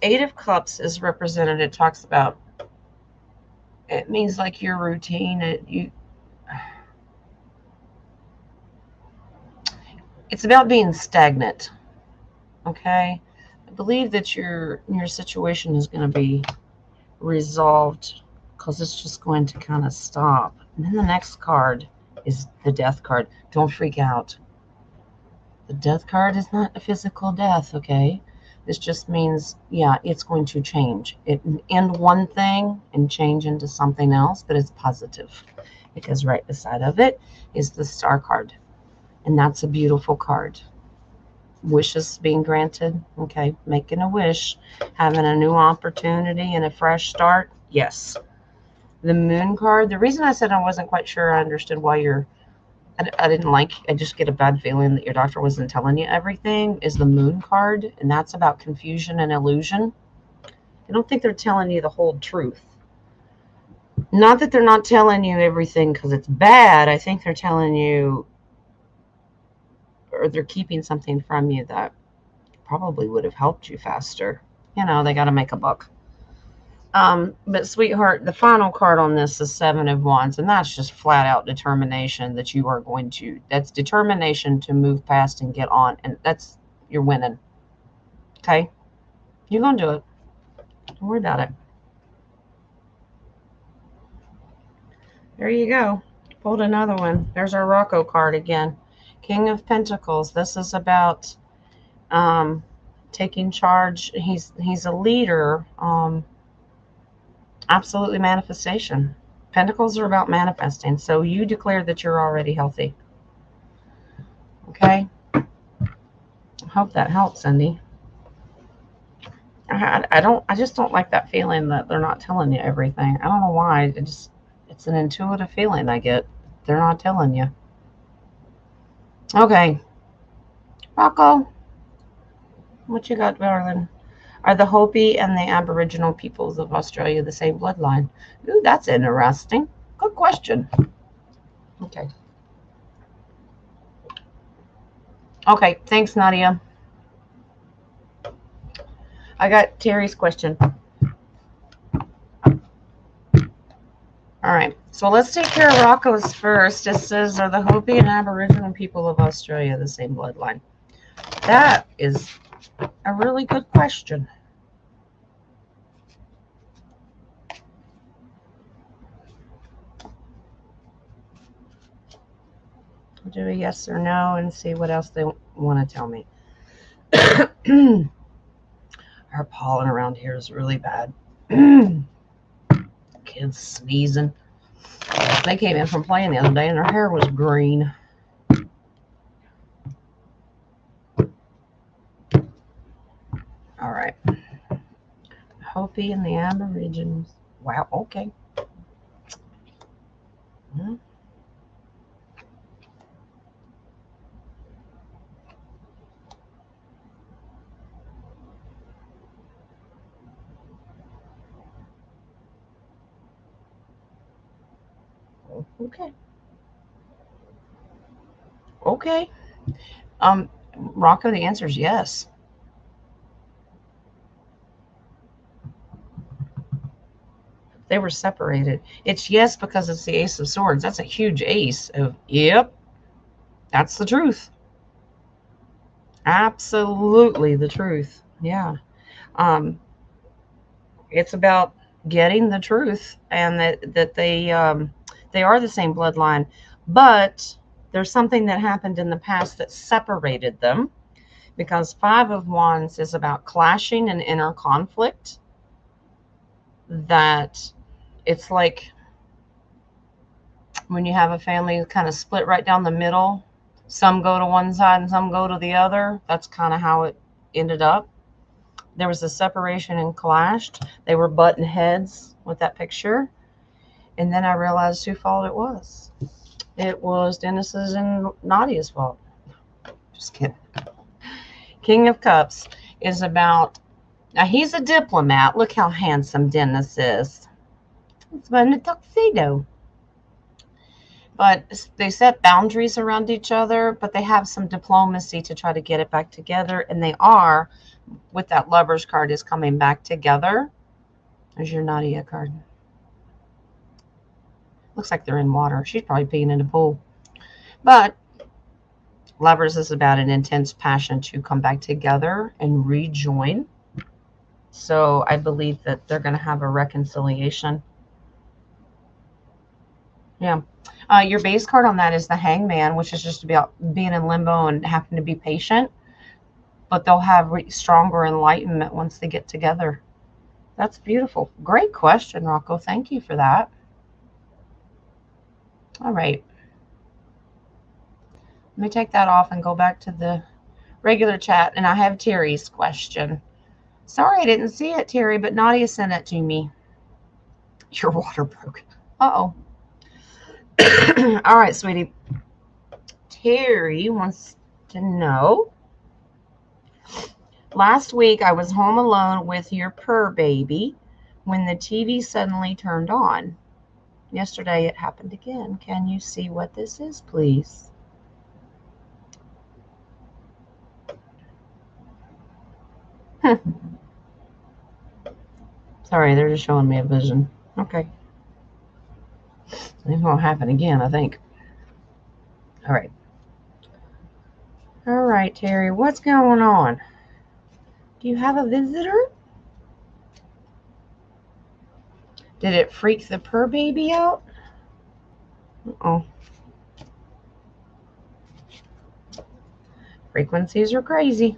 Eight of Cups is represented. It talks about, it means like your routine. It's about being stagnant. Okay, I believe that your situation is going to be resolved, because it's just going to kind of stop. And then the next card is the Death card. Don't freak out. The Death card is not a physical death, okay? This just means, yeah, it's going to change. It end one thing and change into something else, but it's positive, because right beside of it is the Star card, and that's a beautiful card. Wishes being granted, okay? Making a wish, having a new opportunity and a fresh start. Yes. The moon card, the reason I said I wasn't quite sure I understood why I didn't like, I just get a bad feeling that your doctor wasn't telling you everything, is the moon card, and that's about confusion and illusion. I don't think they're telling you the whole truth. Not that they're not telling you everything because it's bad. I think they're telling you, or they're keeping something from you that probably would have helped you faster. They got to make a buck. But sweetheart, the final card on this is Seven of Wands, and that's just flat out determination that you are going to. That's determination to move past and get on, and you're winning. Okay, you're gonna do it. Don't worry about it. There you go. Pulled another one. There's our Rocco card again. King of Pentacles. This is about taking charge. He's a leader. Absolutely manifestation. Pentacles are about manifesting. So you declare that you're already healthy. Okay? I hope that helps, Cindy. I just don't like that feeling that they're not telling you everything. I don't know why. It's an intuitive feeling I get. They're not telling you. Okay. Rocco, what you got, darling? Are the Hopi and the Aboriginal peoples of Australia the same bloodline? Ooh, that's interesting. Good question. Okay. Okay, thanks, Nadia. I got Terry's question. All right, so let's take care of Rocco's first. It says, are the Hopi and Aboriginal people of Australia the same bloodline? That is a really good question. I'll do a yes or no and see what else they want to tell me. Our pollen around here is really bad. Kids sneezing. They came in from playing the other day and their hair was green. All right. Hopi and the Aborigines. Wow, okay. Okay. Okay. Rocco, the answer is yes. They were separated. It's yes because it's the Ace of Swords. That's a huge ace of, yep, that's the truth. Absolutely the truth. Yeah. It's about getting the truth, and that they are the same bloodline, but there's something that happened in the past that separated them, because Five of Wands is about clashing and inner conflict. That it's like when you have a family kind of split right down the middle, some go to one side and some go to the other. That's kind of how it ended up. There was a separation and clashed. They were butting heads with that picture. And then I realized whose fault it was. It was Dennis's and Nadia's fault. Just kidding. King of Cups is about, now he's a diplomat. Look how handsome Dennis is. It's in a tuxedo. But they set boundaries around each other, but they have some diplomacy to try to get it back together. And they are, with that Lover's card, is coming back together. There's your Nadia card. Looks like they're in water. She's probably peeing in a pool. But Lovers is about an intense passion to come back together and rejoin. So I believe that they're going to have a reconciliation. Yeah. Your base card on that is the Hangman, which is just about being in limbo and having to be patient. But they'll have stronger enlightenment once they get together. That's beautiful. Great question, Rocco. Thank you for that. All right. Let me take that off and go back to the regular chat. And I have Terry's question. Sorry I didn't see it, Terry, but Nadia sent it to me. Your water broke. Uh-oh. All right, sweetie. Terry wants to know. Last week I was home alone with your purr baby when the TV suddenly turned on. Yesterday it happened again. Can you see what this is, please? Sorry, they're just showing me a vision. Okay. It won't happen again, I think. All right. All right, Terry, what's going on? Do you have a visitor? Did it freak the purr baby out? Oh. Frequencies are crazy.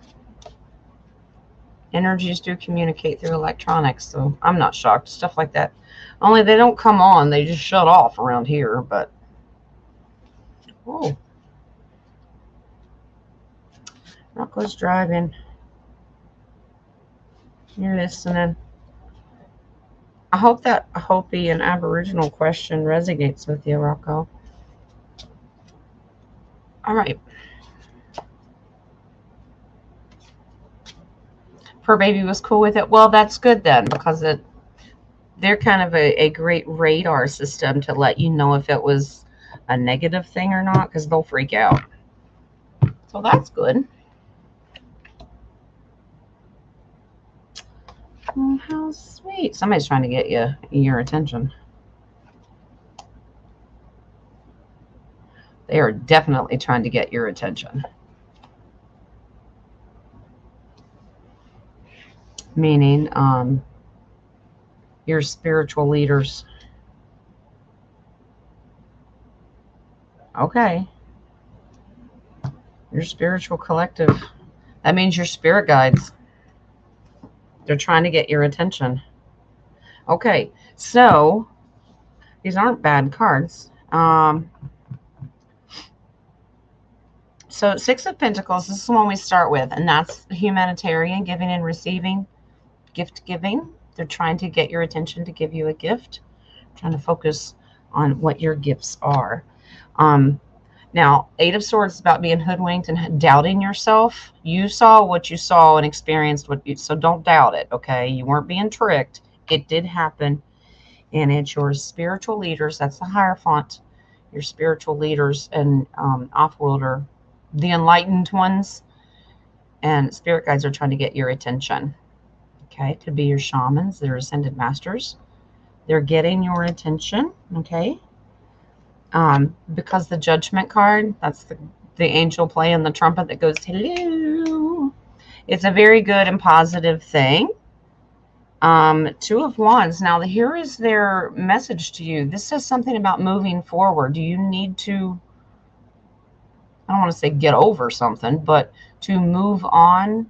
Energies do communicate through electronics, so I'm not shocked. Stuff like that. Only they don't come on, they just shut off around here, but oh. Rocco's driving. You're listening. I hope that Hopi and Aboriginal question resonates with you, Rocco. All right. Her baby was cool with it. Well, that's good then, because they're kind of a great radar system to let you know if it was a negative thing or not, because they'll freak out. So that's good. Oh, how sweet. Somebody's trying to get your attention. They are definitely trying to get your attention. Meaning your spiritual leaders. Okay. Your spiritual collective. That means your spirit guides. They're trying to get your attention. Okay, so these aren't bad cards. So Six of Pentacles, this is the one we start with, and that's humanitarian, giving and receiving, gift giving. They're trying to get your attention to give you a gift, trying to focus on what your gifts are. Now, Eight of Swords is about being hoodwinked and doubting yourself. You saw what you saw and experienced what you, so don't doubt it, okay? You weren't being tricked. It did happen, and it's your spiritual leaders. That's the Hierophant. Your spiritual leaders and off-worlder, the enlightened ones, and spirit guides are trying to get your attention. Okay, could be your shamans, their ascended masters. They're getting your attention, okay? Because the Judgment card, that's the angel playing the trumpet that goes, hello. It's a very good and positive thing. Two of Wands. Now, here is their message to you. This says something about moving forward. Do you need to, I don't want to say get over something, but to move on?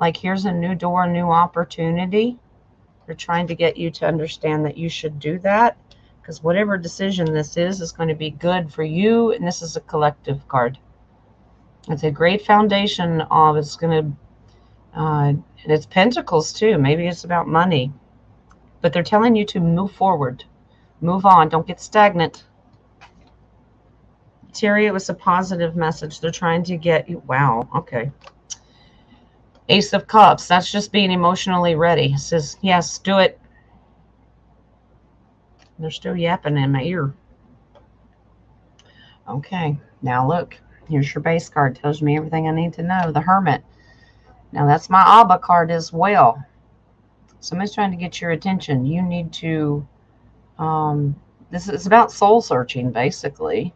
Like, here's a new door, a new opportunity. They're trying to get you to understand that you should do that, because whatever decision this is going to be good for you, and this is a collective card. It's a great foundation of, it's going to, and it's Pentacles too. Maybe it's about money, but they're telling you to move forward, move on, don't get stagnant. Terry, it was a positive message. They're trying to get you, wow, okay. Ace of Cups, that's just being emotionally ready. It says, yes, do it. They're still yapping in my ear. Okay, now look, here's your base card. Tells me everything I need to know. The Hermit. Now that's my Abba card as well. Somebody's trying to get your attention. You need to, this is about soul searching, basically.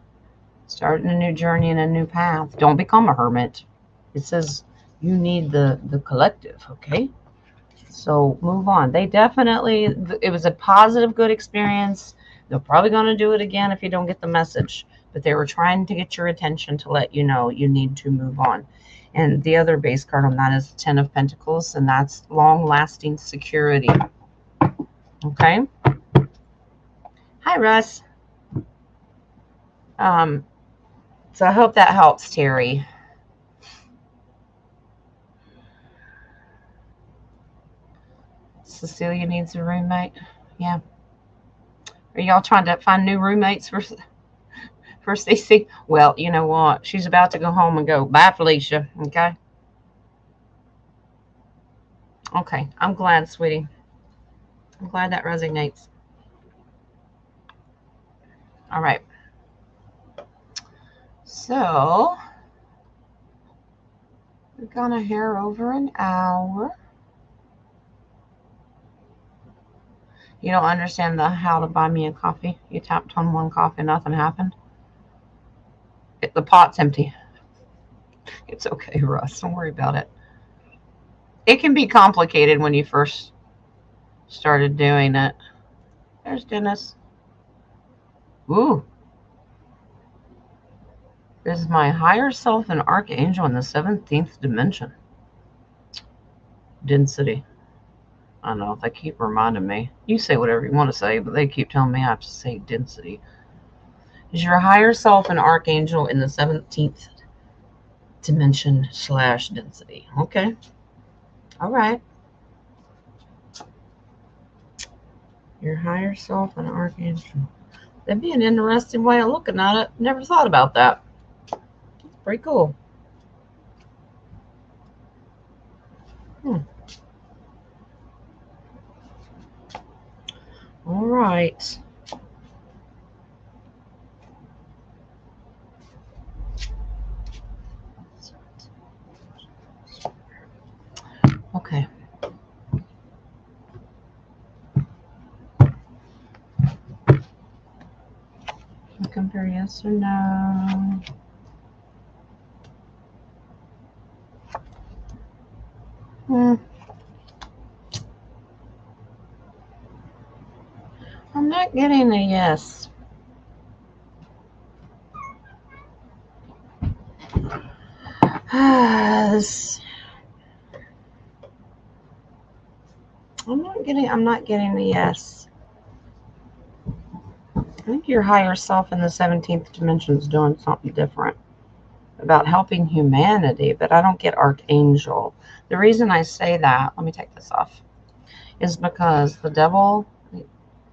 Starting a new journey and a new path. Don't become a hermit. It says you need the collective, okay? So move on. They definitely, it was a positive, good experience. They're probably going to do it again if you don't get the message. But they were trying to get your attention to let you know you need to move on. And the other base card on that is 10 of Pentacles, and that's long-lasting security. Okay? Hi, Russ. So I hope that helps, Terry. Cecilia needs a roommate. Yeah. Are y'all trying to find new roommates for Cece? Well, you know what? She's about to go home and go. Bye, Felicia. Okay. Okay. I'm glad, sweetie. I'm glad that resonates. All right. So we're gonna hair over an hour. You don't understand the how to buy me a coffee. You tapped on one coffee, nothing happened. The pot's empty. It's okay, Russ. Don't worry about it. It can be complicated when you first started doing it. There's Dennis. Ooh. This is my higher self and archangel in the 17th dimension. Density. I don't know. They keep reminding me. You say whatever you want to say, but they keep telling me I have to say density. Is your higher self and archangel in the 17th dimension / density? Okay. All right. Your higher self and archangel. That'd be an interesting way of looking at it. Never thought about that. Pretty cool. All right. Okay. Compare yes or no. I'm not getting a yes. I'm not getting a yes. I think your higher self in the 17th dimension is doing something different about helping humanity, but I don't get archangel. The reason I say that, let me take this off, is because the devil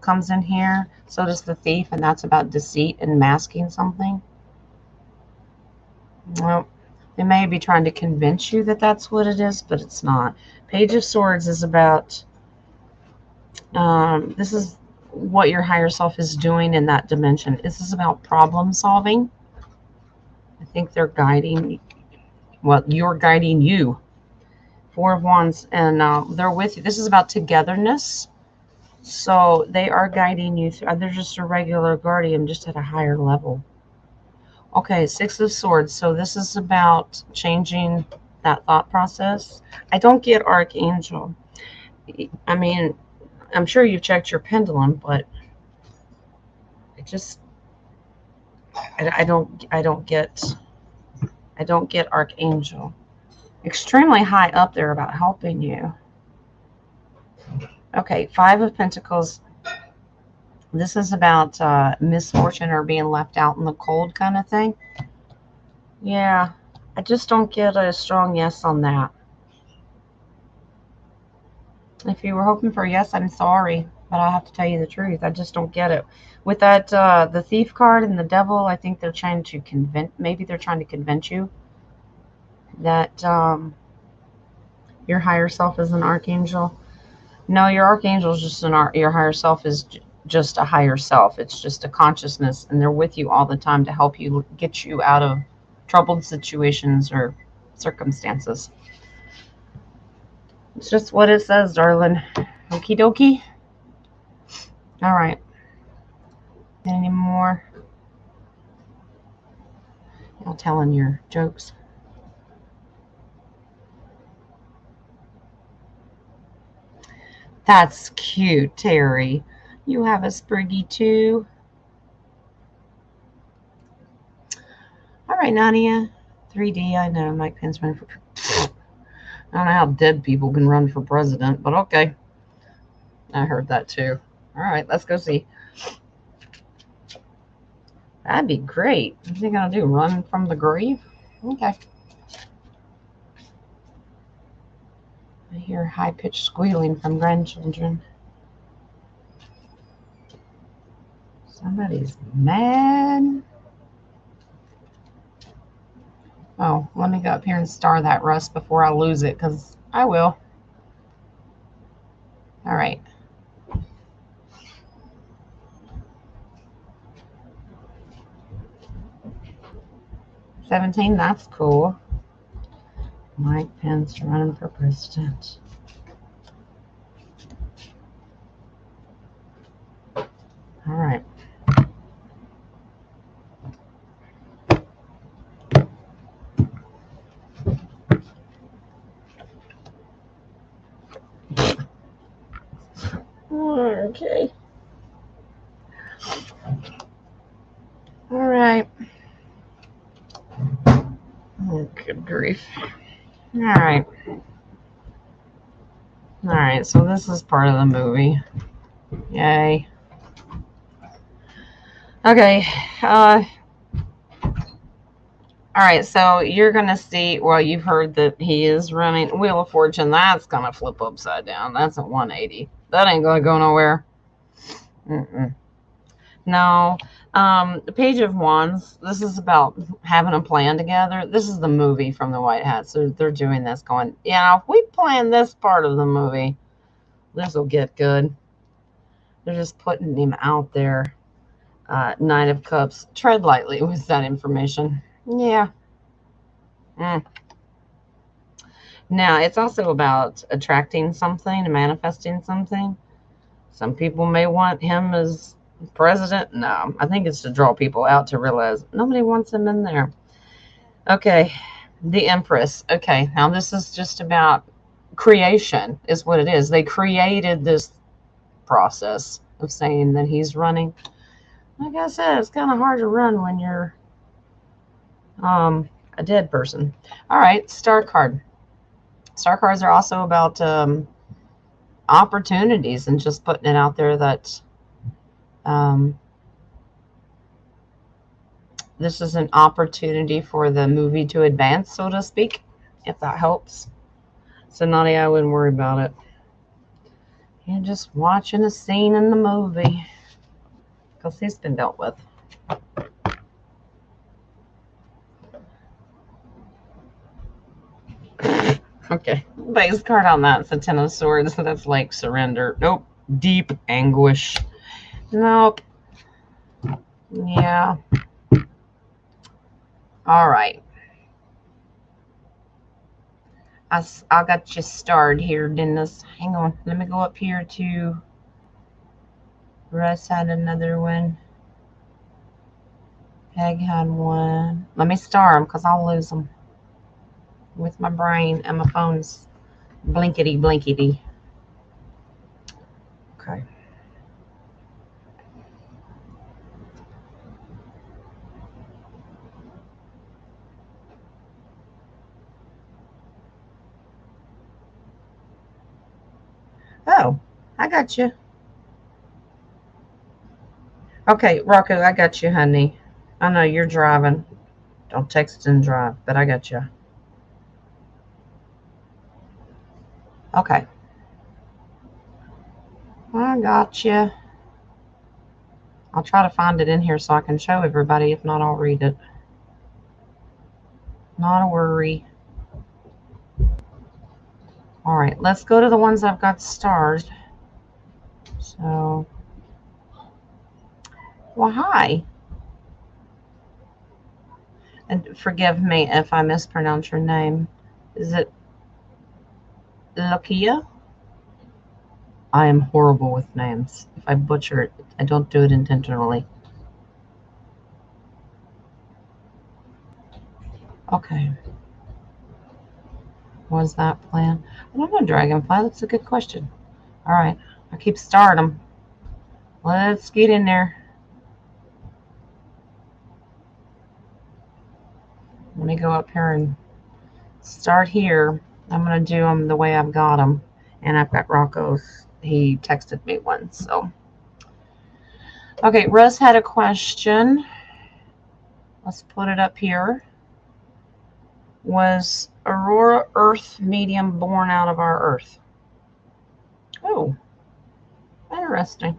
comes in here, so does the thief, and that's about deceit and masking something. Well, they may be trying to convince you that that's what it is, but it's not. Page of Swords is about, this is what your higher self is doing in that dimension. This is about problem solving. I think they're guiding, well, you're guiding you. Four of Wands, and they're with you. This is about togetherness. So they are guiding you through. They're just a regular guardian, just at a higher level. Okay, Six of Swords. So this is about changing that thought process. I don't get Archangel. I mean, I'm sure you've checked your pendulum, but it just, I don't get Archangel. Extremely high up there about helping you. Okay, Five of Pentacles. This is about misfortune or being left out in the cold kind of thing. Yeah, I just don't get a strong yes on that. If you were hoping for a yes, I'm sorry, but I have to tell you the truth. I just don't get it. With that, the thief card and the devil, I think they're trying to maybe they're trying to convince you that your higher self is an archangel. No, your archangel is just your higher self is just a higher self. It's just a consciousness, and they're with you all the time to help you get you out of troubled situations or circumstances. It's just what it says, darling. Okie dokie. All right. Any more? Y'all telling your jokes. That's cute, Terry. You have a spriggy too. All right, Nadia. 3D, I know. Mike Pence running for... I don't know how dead people can run for president, but okay. I heard that too. All right, let's go see. That'd be great. What's he gonna do? Run from the grave? Okay. I hear high-pitched squealing from grandchildren. Somebody's mad. Oh, let me go up here and star that, Russ, before I lose it, because I will. All right. $17, that's cool. Mike Pence running for president. All right. Okay. All right. Oh, good grief. All right. All right, so this is part of the movie. Yay. Okay. All right, so you're going to see, well, you've heard that he is running Wheel of Fortune. That's going to flip upside down. That's a 180. That ain't going to go nowhere. No. The Page of Wands, this is about having a plan together. This is the movie from the White Hats. They're doing this going, yeah, if we plan this part of the movie, this will get good. They're just putting him out there. Knight of Cups. Tread lightly with that information. Yeah. Now, it's also about attracting something and manifesting something. Some people may want him as president. No, I think it's to draw people out to realize nobody wants him in there. Okay, the Empress. Okay, now this is just about creation, is what it is. They created this process of saying that he's running. Like I said, it's kind of hard to run when you're a dead person. All right, Star card. Star cards are also about opportunities and just putting it out there that this is an opportunity for the movie to advance, so to speak, if that helps. So, Nadia, I wouldn't worry about it. You're just watching a scene in the movie because he's been dealt with. Okay, base card on that is the Ten of Swords. So that's like surrender. Nope. Deep anguish. Nope. Yeah. All right. I got you starred here, Dennis. Hang on. Let me go up here to Russ had another one. Peg had one. Let me star them because I'll lose them with my brain and my phone's blinkety blinkety. Okay. Oh, I got you. Okay, Rocco, I got you, honey. I know you're driving. Don't text and drive, but I got you. Okay. I got you. I'll try to find it in here so I can show everybody. If not, I'll read it. Not a worry. All right, let's go to the ones I've got stars. So, well, hi. And forgive me if I mispronounce your name. Is it Lakia? I am horrible with names. If I butcher it, I don't do it intentionally. Okay. Was that plan? I don't know, Dragonfly. That's a good question. All right. I keep starting them. Let's get in there. Let me go up here and start here. I'm going to do them the way I've got them. And I've got Rocco's. He texted me one, so. Okay, Russ had a question. Let's put it up here. Was Aurora Earth medium born out of our Earth? Oh, interesting.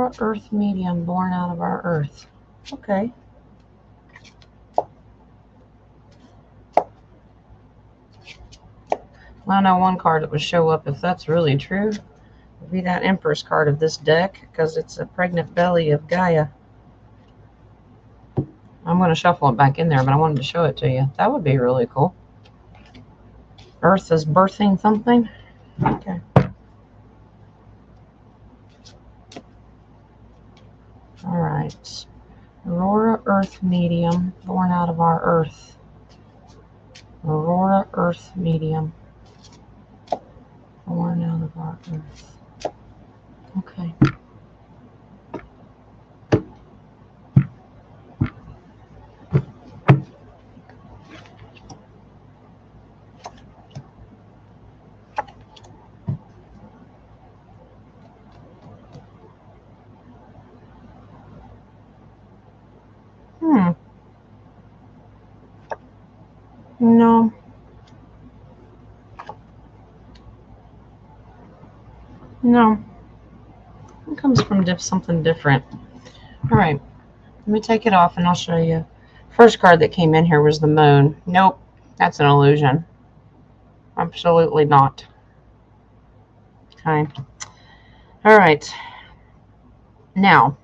Aurora Earth medium born out of our Earth. Okay. Well, I know one card that would show up if that's really true. Would be that Empress card of this deck, because it's a pregnant belly of Gaia. I'm going to shuffle it back in there, but I wanted to show it to you. That would be really cool. Earth is birthing something. Okay. All right. Aurora Earth medium born out of our Earth. Aurora Earth medium born out of our Earth. Okay. No. No. It comes from something different. All right. Let me take it off and I'll show you. First card that came in here was the moon. Nope. That's an illusion. Absolutely not. Okay. All right. Now,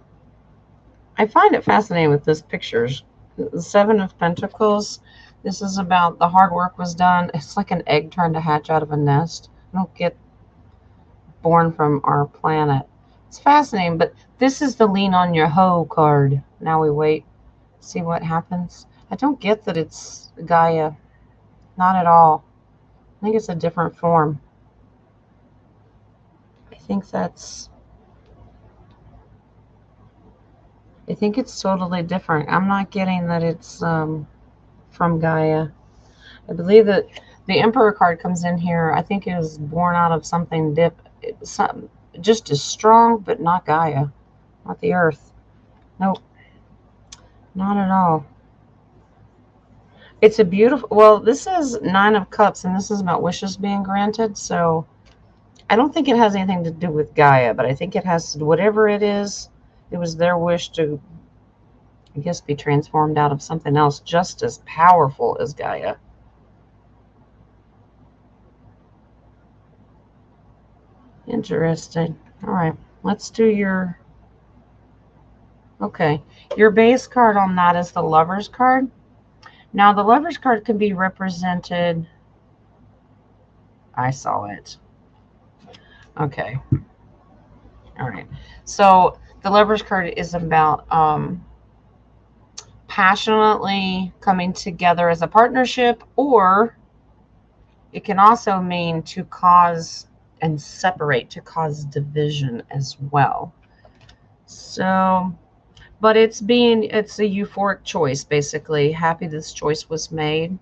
I find it fascinating with this pictures. The Seven of Pentacles. This is about the hard work was done. It's like an egg trying to hatch out of a nest. I don't get born from our planet. It's fascinating, but this is the lean on your hoe card. Now we wait, see what happens. I don't get that it's Gaia. Not at all. I think it's a different form. I think it's totally different. I'm not getting that it's from Gaia. I believe that the Emperor card comes in here. I think it was born out of something just as strong, but not Gaia, not the Earth. Nope, not at all. It's a beautiful, well, this is Nine of Cups, and this is about wishes being granted, so I don't think it has anything to do with Gaia, but I think it has, whatever it is, it was their wish to, I guess, be transformed out of something else just as powerful as Gaia. Interesting. All right, let's do your, okay, your base card on that is the Lover's card. Now, the Lover's card can be represented, I saw it. Okay. All right. So the Lover's card is about passionately coming together as a partnership, or it can also mean to cause and separate, to cause division as well. So, but it's a euphoric choice, basically. Happy this choice was made.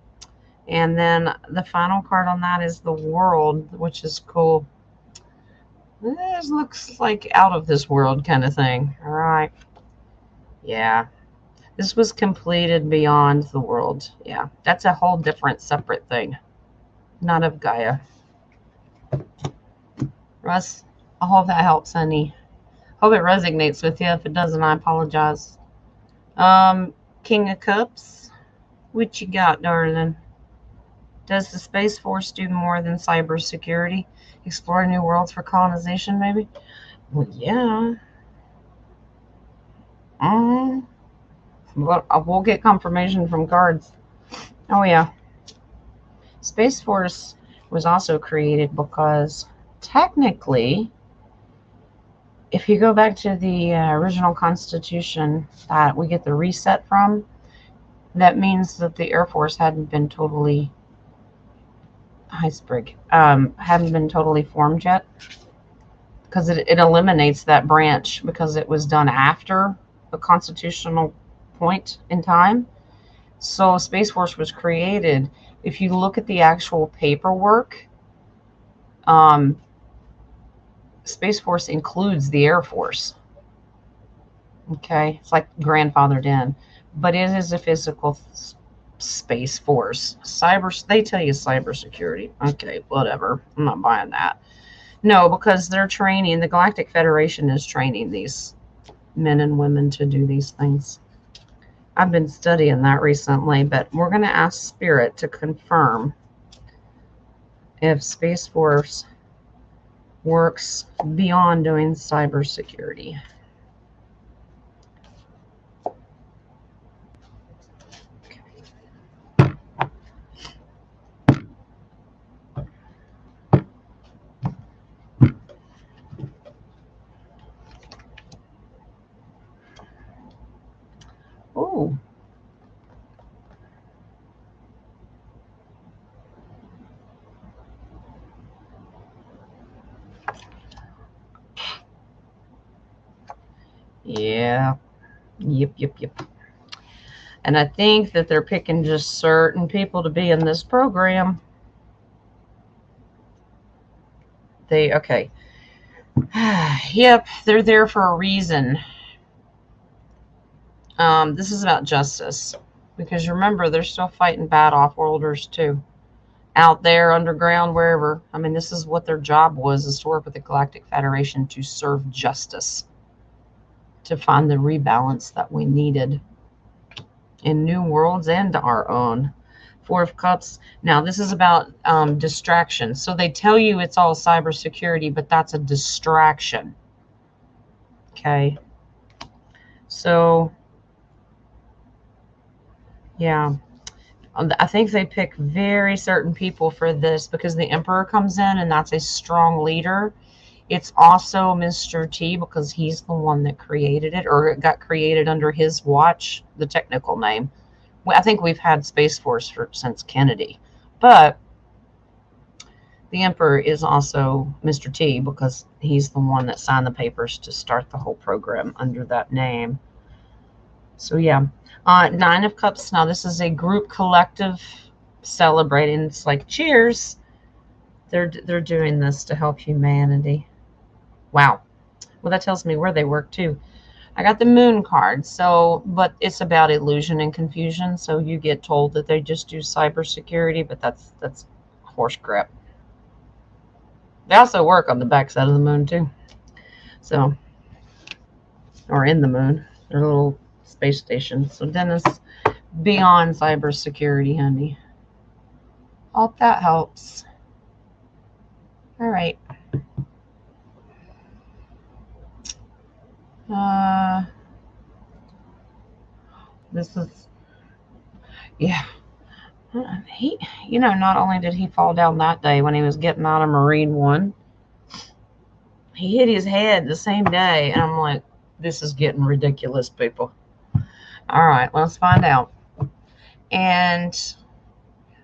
And then the final card on that is the World, which is cool. This looks like out of this world kind of thing. All right. Yeah. This was completed beyond the world. Yeah. That's a whole different, separate thing. Not of Gaia. Russ, I hope that helps, honey. Hope it resonates with you. If it doesn't, I apologize. King of Cups. What you got, darling? Does the Space Force do more than cybersecurity? Explore new worlds for colonization, maybe? Well, yeah. But we'll get confirmation from cards. Oh, yeah. Space Force was also created because technically, if you go back to the original Constitution that we get the reset from, that means that the Air Force hadn't been totally hadn't been totally formed yet, because it eliminates that branch because it was done after the constitutional point in time. So Space Force was created. If you look at the actual paperwork, Space Force includes the Air Force. Okay, it's like grandfathered in, but it is a physical Space Force. They tell you cybersecurity. Okay, whatever. I'm not buying that. No, because they're training. The Galactic Federation is training these men and women to do these things. I've been studying that recently, but we're going to ask Spirit to confirm if Space Force works beyond doing cybersecurity. Oh, yeah. Yep. And I think that they're picking just certain people to be in this program. Okay. Yep, they're there for a reason. This is about justice. Because remember, they're still fighting bad off-worlders too. Out there, underground, wherever. I mean, this is what their job was, is to work with the Galactic Federation to serve justice. To find the rebalance that we needed in new worlds and our own. Four of Cups. Now, this is about distraction. So they tell you it's all cybersecurity, but that's a distraction. Okay. So, yeah. I think they pick very certain people for this because the Emperor comes in and that's a strong leader. It's also Mr. T because he's the one that created it, or it got created under his watch, the technical name. I think we've had Space Force since Kennedy. But the Emperor is also Mr. T because he's the one that signed the papers to start the whole program under that name. So, yeah. Nine of Cups. Now, this is a group collective celebrating. It's like, cheers. They're doing this to help humanity. Wow. Well, that tells me where they work, too. I got the Moon card, but it's about illusion and confusion. So you get told that they just do cybersecurity, but that's horse crap. They also work on the backside of the moon, too. So, or in the moon. Their little space station. So, Dennis, beyond cybersecurity, honey. Hope that helps. All right. This is, yeah. He, not only did he fall down that day when he was getting out of Marine One, he hit his head the same day. And I'm like, this is getting ridiculous, people. All right, let's find out. And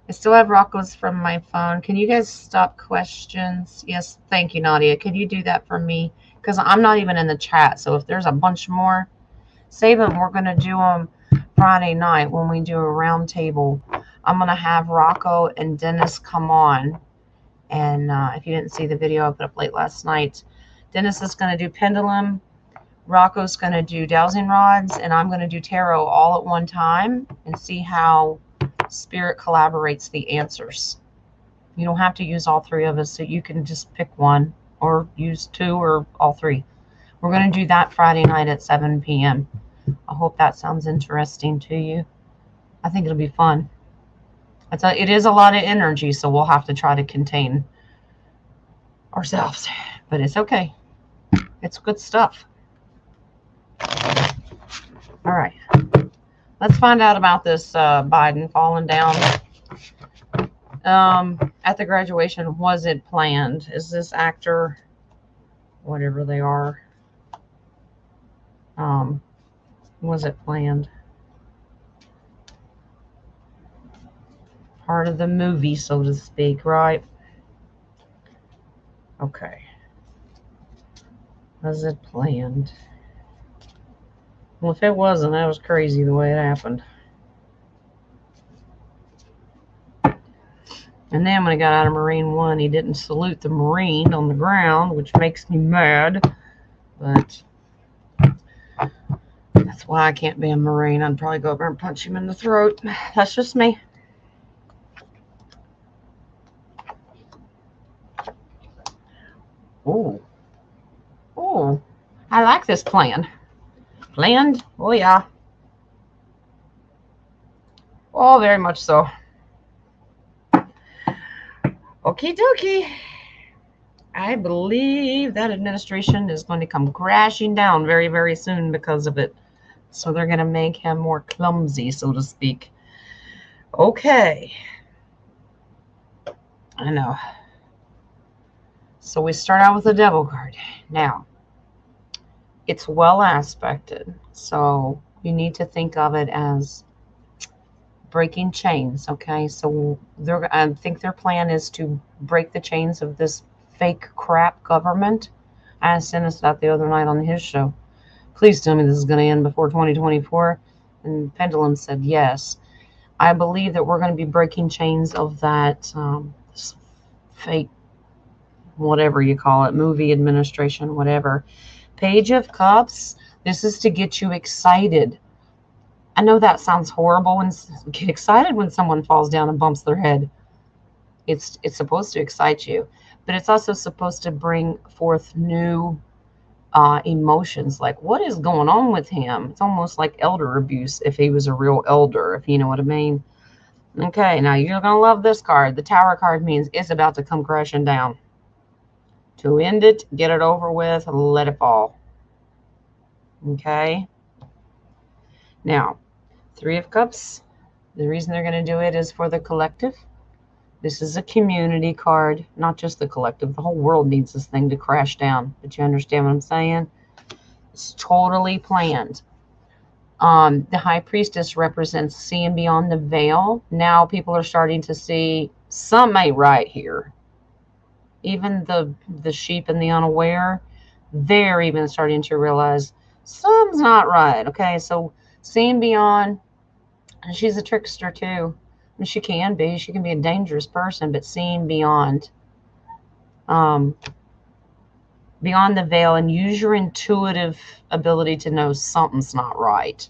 I still have Rocco's from my phone. Can you guys stop questions? Yes, thank you, Nadia. Could you do that for me? Because I'm not even in the chat. So if there's a bunch more, save them. We're going to do them Friday night when we do a round table. I'm going to have Rocco and Dennis come on. And if you didn't see the video I put up late last night, Dennis is going to do pendulum. Rocco's going to do dowsing rods. And I'm going to do tarot all at one time and see how Spirit collaborates the answers. You don't have to use all three of us, so you can just pick one or use two or all three. We're going to do that Friday night at 7 p.m. I hope that sounds interesting to you. I think it'll be fun. It is a lot of energy, so we'll have to try to contain ourselves. But it's okay. It's good stuff. All right. Let's find out about this Biden falling down. At the graduation, was it planned? Is this actor, whatever they are, was it planned? Part of the movie, so to speak, right? Okay. Was it planned? Well, if it wasn't, that was crazy the way it happened. And then when he got out of Marine One, he didn't salute the Marine on the ground, which makes me mad. But that's why I can't be a Marine. I'd probably go over and punch him in the throat. That's just me. Oh, I like this plan. Planned? Oh, yeah. Oh, very much so. Okie dokie. I believe that administration is going to come crashing down very, very soon because of it. So they're going to make him more clumsy, so to speak. Okay. I know. So we start out with the devil card. Now, it's well aspected. So you need to think of it as breaking chains, okay? So I think their plan is to break the chains of this fake crap government. I asked Dennis that the other night on his show. Please tell me this is going to end before 2024. And Pendulum said yes. I believe that we're going to be breaking chains of that fake, whatever you call it, movie administration, whatever. Page of Cups, this is to get you excited. I know that sounds horrible and get excited when someone falls down and bumps their head. It's supposed to excite you, but it's also supposed to bring forth new emotions. Like, what is going on with him? It's almost like elder abuse if he was a real elder, if you know what I mean. Okay, now you're going to love this card. The Tower card means it's about to come crashing down. To end it, get it over with, let it fall. Okay. Now, Three of Cups. The reason they're going to do it is for the collective. This is a community card, not just the collective. The whole world needs this thing to crash down. But you understand what I'm saying? It's totally planned. The High Priestess represents seeing beyond the veil. Now people are starting to see something ain't right here. Even the sheep and the unaware, they're even starting to realize something's not right. Okay, so seeing beyond, and she's a trickster too. And she can be. She can be a dangerous person, but seeing beyond, beyond the veil, and use your intuitive ability to know something's not right.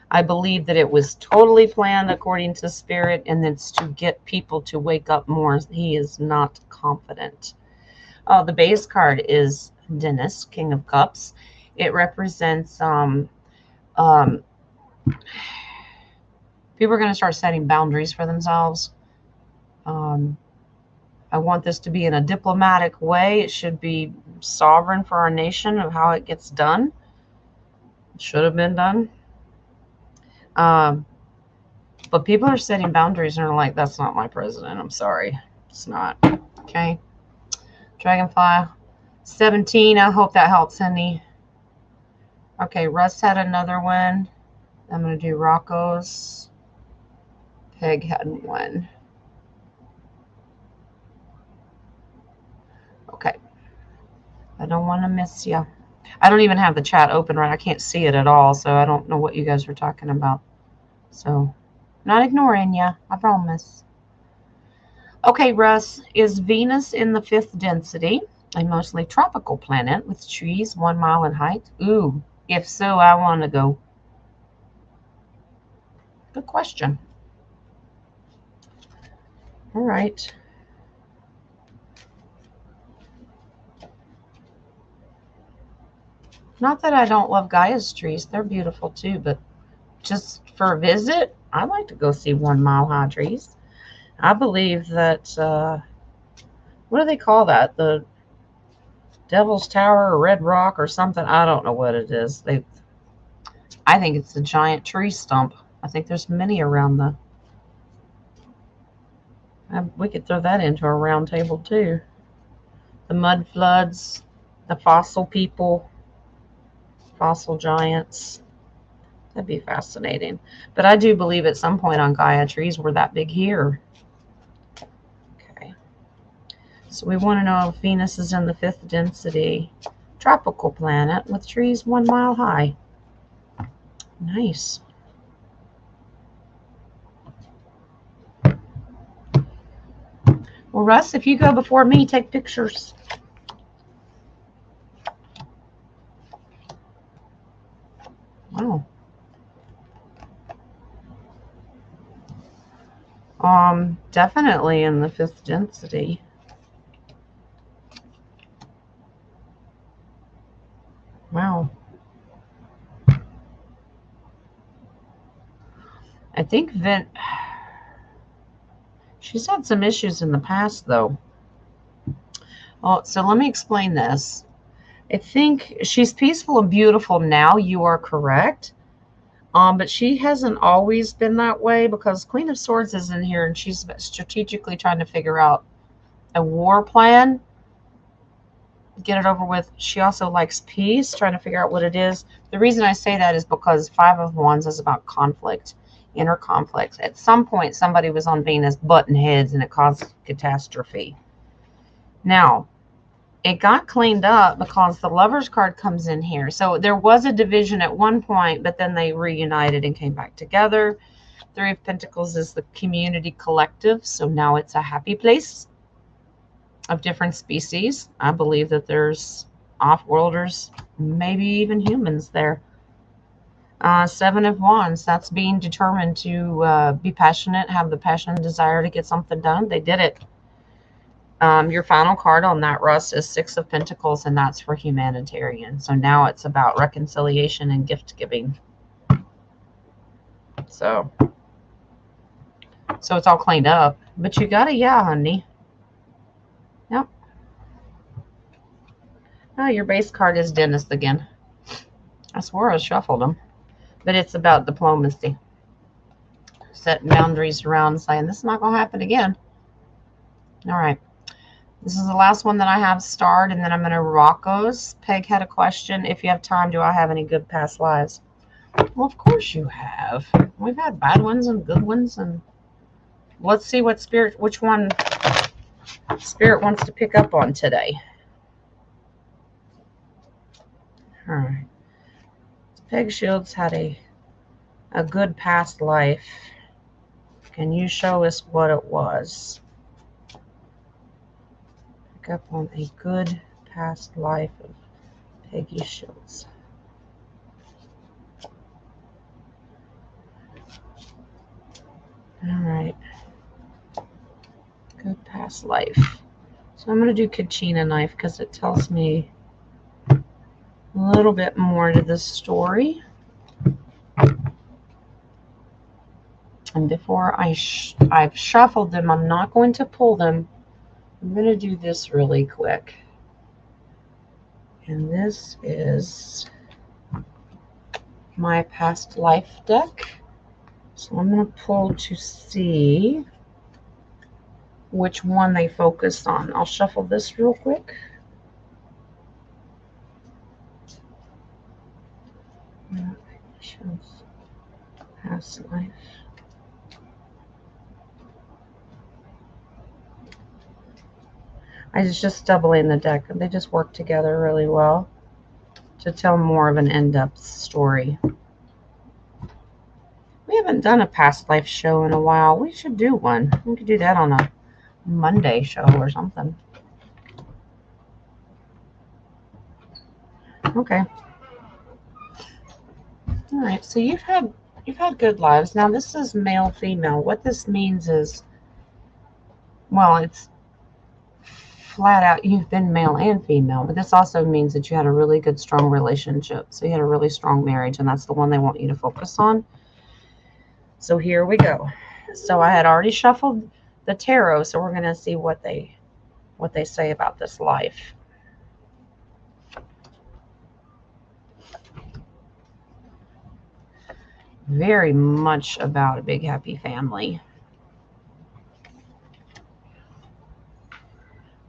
I believe that it was totally planned according to spirit, and it's to get people to wake up more. He is not confident. Oh, the base card is Dennis, King of Cups. It represents people are going to start setting boundaries for themselves. I want this to be in a diplomatic way. It should be sovereign for our nation of how it gets done. It should have been done. But people are setting boundaries and are like, that's not my president. I'm sorry. It's not. Okay. Dragonfly 17. I hope that helps, honey. Okay, Russ had another one. I'm going to do Rocco's. Peg had one. Okay. I don't want to miss you. I don't even have the chat open right. I can't see it at all, so I don't know what you guys are talking about. So, not ignoring you. I promise. Okay, Russ, is Venus in the fifth density a mostly tropical planet with trees 1 mile in height? Ooh, if so, I want to go. Good question. All right. Not that I don't love Gaia's trees. They're beautiful too, but just for a visit, I'd like to go see 1 mile high trees. I believe that, what do they call that? The Devil's Tower or Red Rock or something? I don't know what it is. I think it's a giant tree stump. I think there's many around we could throw that into a round table too. The mud floods, the fossil people, fossil giants. That'd be fascinating. But I do believe at some point on Gaia, trees were that big here. Okay. So we want to know if Venus is in the fifth density tropical planet with trees 1 mile high. Nice. Well, Russ, if you go before me, take pictures. Wow. Definitely in the fifth density. Wow. think she's had some issues in the past, though. Oh, so let me explain this. I think she's peaceful and beautiful now. You are correct. But she hasn't always been that way, because Queen of Swords is in here and she's strategically trying to figure out a war plan, get it over with. She also likes peace, trying to figure out what it is. The reason I say that is because Five of Wands is about conflict, inner conflict. At some point, somebody was on Venus butting heads and it caused catastrophe. Now, it got cleaned up because the Lover's card comes in here. So there was a division at one point, but then they reunited and came back together. Three of Pentacles is the community collective. So now it's a happy place of different species. I believe that there's off-worlders, maybe even humans there. Seven of Wands, that's being determined to be passionate, have the passion and desire to get something done. They did it. Your final card on that, Russ, is Six of Pentacles, and that's for humanitarian. So now it's about reconciliation and gift giving. So it's all cleaned up. But you got it, yeah, honey. Yep. Oh, your base card is Dennis again. I swore I shuffled them. But it's about diplomacy. Setting boundaries around, saying this is not going to happen again. All right. This is the last one that I have starred, and then I'm going to Rocco's. Peg had a question. If you have time, do I have any good past lives? Well, of course you have. We've had bad ones and good ones, and let's see what which one Spirit wants to pick up on today. All right. Peg Shields had a good past life. Can you show us what it was? Pick up on a good past life of Peggy Shields. All right. Good past life. So I'm going to do Kachina knife because it tells me a little bit more to this story. And before I've shuffled them, I'm not going to pull them. I'm going to do this really quick. And this is my past life deck. So I'm going to pull to see which one they focus on. I'll shuffle this real quick. Shows past life. I was just doubling the deck. They just work together really well to tell more of an in-depth story. We haven't done a past life show in a while. We should do one. We could do that on a Monday show or something. Okay. All right. So you've had good lives. Now this is male, female. What this means is, well, it's flat out you've been male and female, but this also means that you had a really good, strong relationship. So you had a really strong marriage, and that's the one they want you to focus on. So here we go. So I had already shuffled the tarot, so we're going to see what they say about this life. Very much about a big happy family.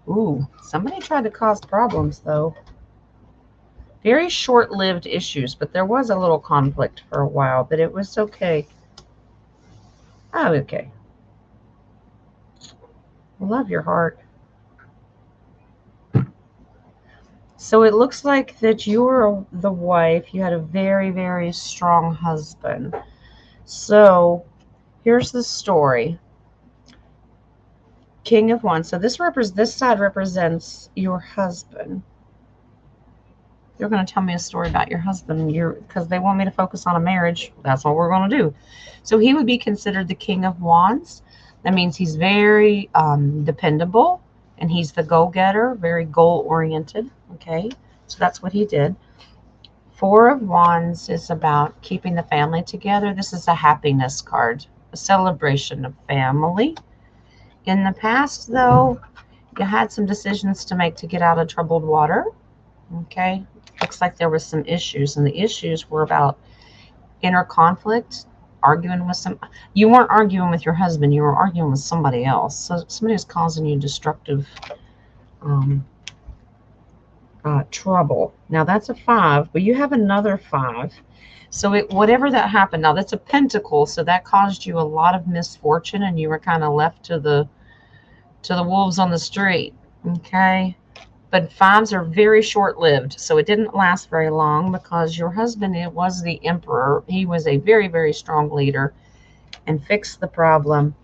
Ooh, somebody tried to cause problems though. Very short-lived issues, but there was a little conflict for a while, but it was okay. Oh, okay. Love your heart. So it looks like that you were the wife. You had a very, very strong husband. So here's the story. King of Wands. So this side represents your husband. You're going to tell me a story about your husband because they want me to focus on a marriage. That's what we're going to do. So he would be considered the King of Wands. That means he's very dependable, and he's the go-getter, very goal-oriented. Okay, so that's what he did. Four of Wands is about keeping the family together. This is a happiness card, a celebration of family. In the past, though, you had some decisions to make to get out of troubled water. Okay, looks like there was some issues, and the issues were about inner conflict, arguing with some. You weren't arguing with your husband, you were arguing with somebody else. So somebody was causing you destructive um, trouble. Now that's a 5, but you have another 5. So whatever that happened, now that's a pentacle, so that caused you a lot of misfortune, and you were kind of left to the wolves on the street. Okay, but 5s are very short-lived, so it didn't last very long because your husband, it was the emperor. He was a very, very strong leader and fixed the problem,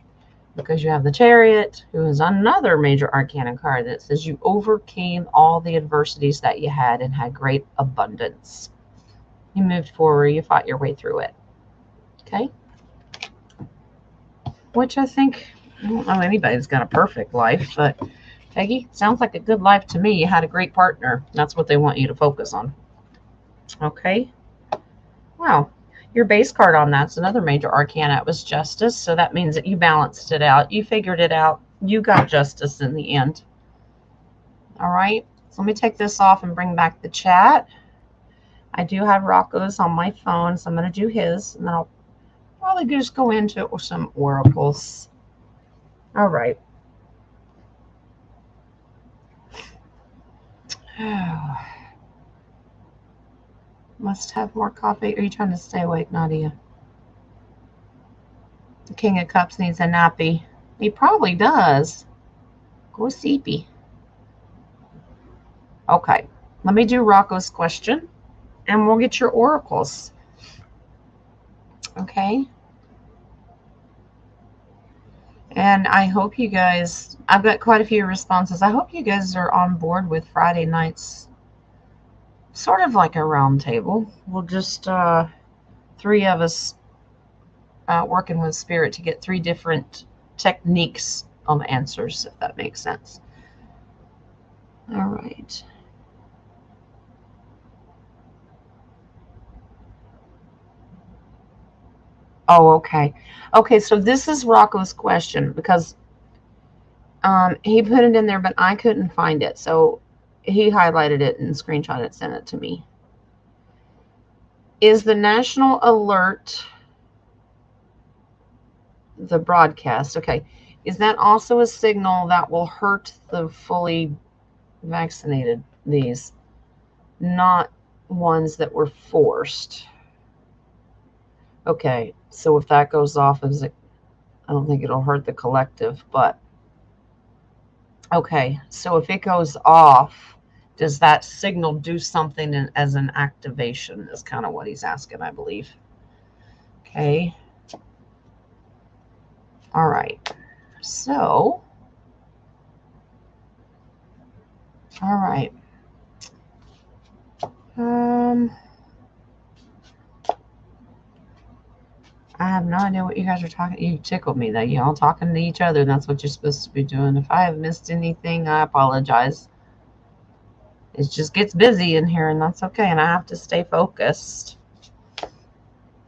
because you have the Chariot, who is another major arcana card that says you overcame all the adversities that you had and had great abundance. You moved forward, you fought your way through it. Okay? Which I think, I don't know anybody's got a perfect life, but Peggy, sounds like a good life to me. You had a great partner. That's what they want you to focus on. Okay? Wow. Your base card on that's another major arcana. It was Justice, so that means that you balanced it out. You figured it out. You got justice in the end. All right. So let me take this off and bring back the chat. I do have Rocco's on my phone, so I'm going to do his, and then I'll probably just go into some oracles. All right. Must have more coffee. Are you trying to stay awake, Nadia? The King of Cups needs a nappy. He probably does. Go sleepy. Okay. Let me do Rocco's question, and we'll get your oracles. Okay. And I hope you guys, I've got quite a few responses. I hope you guys are on board with Friday nights, sort of like a round table. We'll just, 3 of us working with Spirit to get 3 different techniques of answers, if that makes sense. All right. Oh, okay. Okay, so this is Rocco's question, because he put it in there, but I couldn't find it. So he highlighted it and screenshot it, sent it to me. Is the national alert the broadcast? Okay. Is that also a signal that will hurt the fully vaccinated, these, not ones that were forced? Okay. So if that goes off, I don't think it'll hurt the collective, but okay. So if it goes off, does that signal do something as an activation, is kind of what he's asking, I believe. Okay. All right. So, all right. I have no idea what you guys are talking. You tickled me that you all talking to each other. That's what you're supposed to be doing. If I have missed anything, I apologize. It just gets busy in here, and that's okay. And I have to stay focused.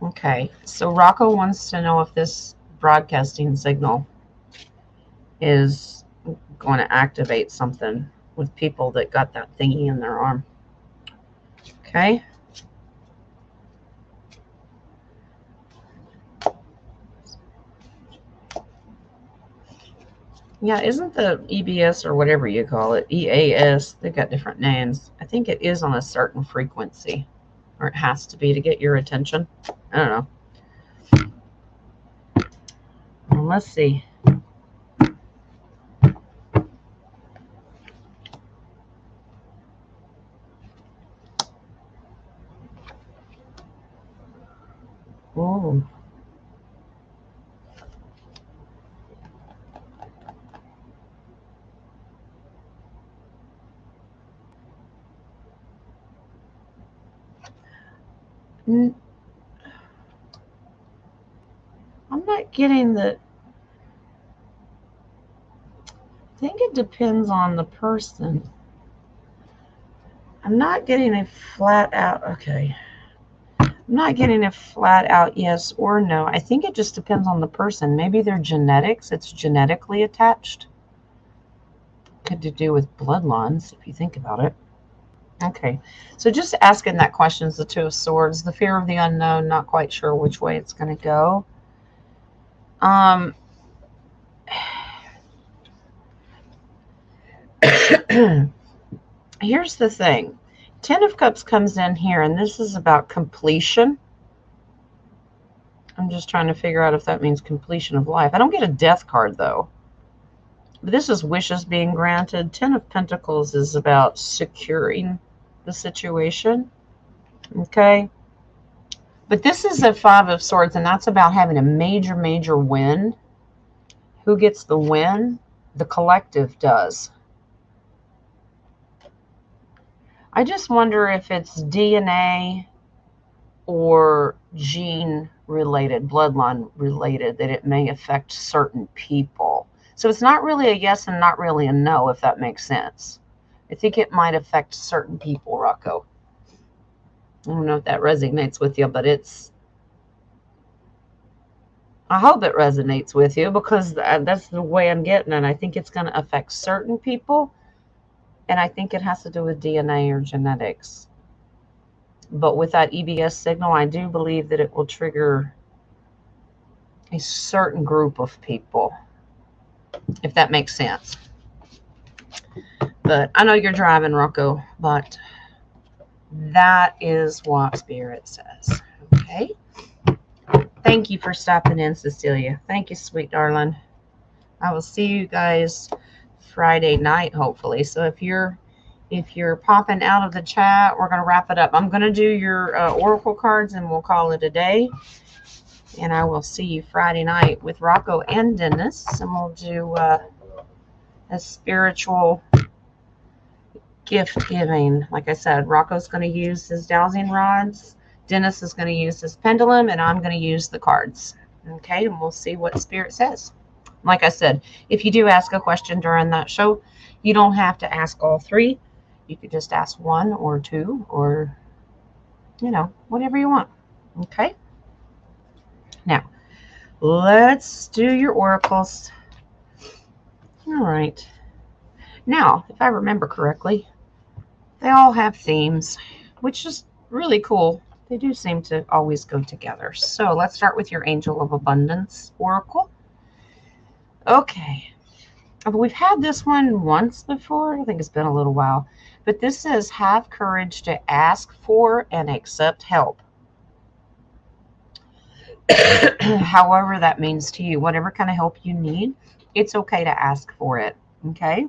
Okay. So Rocco wants to know if this broadcasting signal is going to activate something with people that got that thingy in their arm. Okay. Yeah, isn't the EBS or whatever you call it, EAS, they've got different names. I think it is on a certain frequency, or it has to be to get your attention. I don't know. Well, let's see. Oh. I'm not getting the... I think it depends on the person. I'm not getting a flat out, okay. I'm not getting a flat out yes or no. I think it just depends on the person. Maybe their genetics, it's genetically attached. Could do with bloodlines, if you think about it. Okay, so just asking that question is the Two of Swords, the fear of the unknown, not quite sure which way it's going to go. Here's the thing. Ten of Cups comes in here, and this is about completion. I'm just trying to figure out if that means completion of life. I don't get a death card, though. But this is wishes being granted. Ten of Pentacles is about securing the situation. Okay? But this is a Five of Swords, and that's about having a major, major win. Who gets the win? The collective does. I just wonder if it's DNA or gene related, bloodline related, that it may affect certain people. So it's not really a yes and not really a no, if that makes sense. I think it might affect certain people, Rocco. I don't know if that resonates with you, but I hope it resonates with you, because that's the way I'm getting it. I think it's going to affect certain people, and I think it has to do with DNA or genetics. But with that EBS signal, I do believe that it will trigger a certain group of people, if that makes sense. But I know you're driving, Rocco, but that is what Spirit says. Okay? Thank you for stopping in, Cecilia. Thank you, sweet darling. I will see you guys Friday night, hopefully. So if you're popping out of the chat, we're going to wrap it up. I'm going to do your oracle cards, and we'll call it a day. And I will see you Friday night with Rocco and Dennis, and we'll do a spiritual gift giving. Like I said, Rocco's going to use his dowsing rods, Dennis is going to use his pendulum, and I'm going to use the cards. Okay, and we'll see what Spirit says. Like I said, if you do ask a question during that show, you don't have to ask all three. You could just ask one or two, or, whatever you want. Okay? Now, let's do your oracles. All right. Now, if I remember correctly, they all have themes, which is really cool. They do seem to always go together. So let's start with your Angel of Abundance oracle. Okay. We've had this one once before. I think it's been a little while. But this says, have courage to ask for and accept help. However that means to you, whatever kind of help you need, it's okay to ask for it. Okay?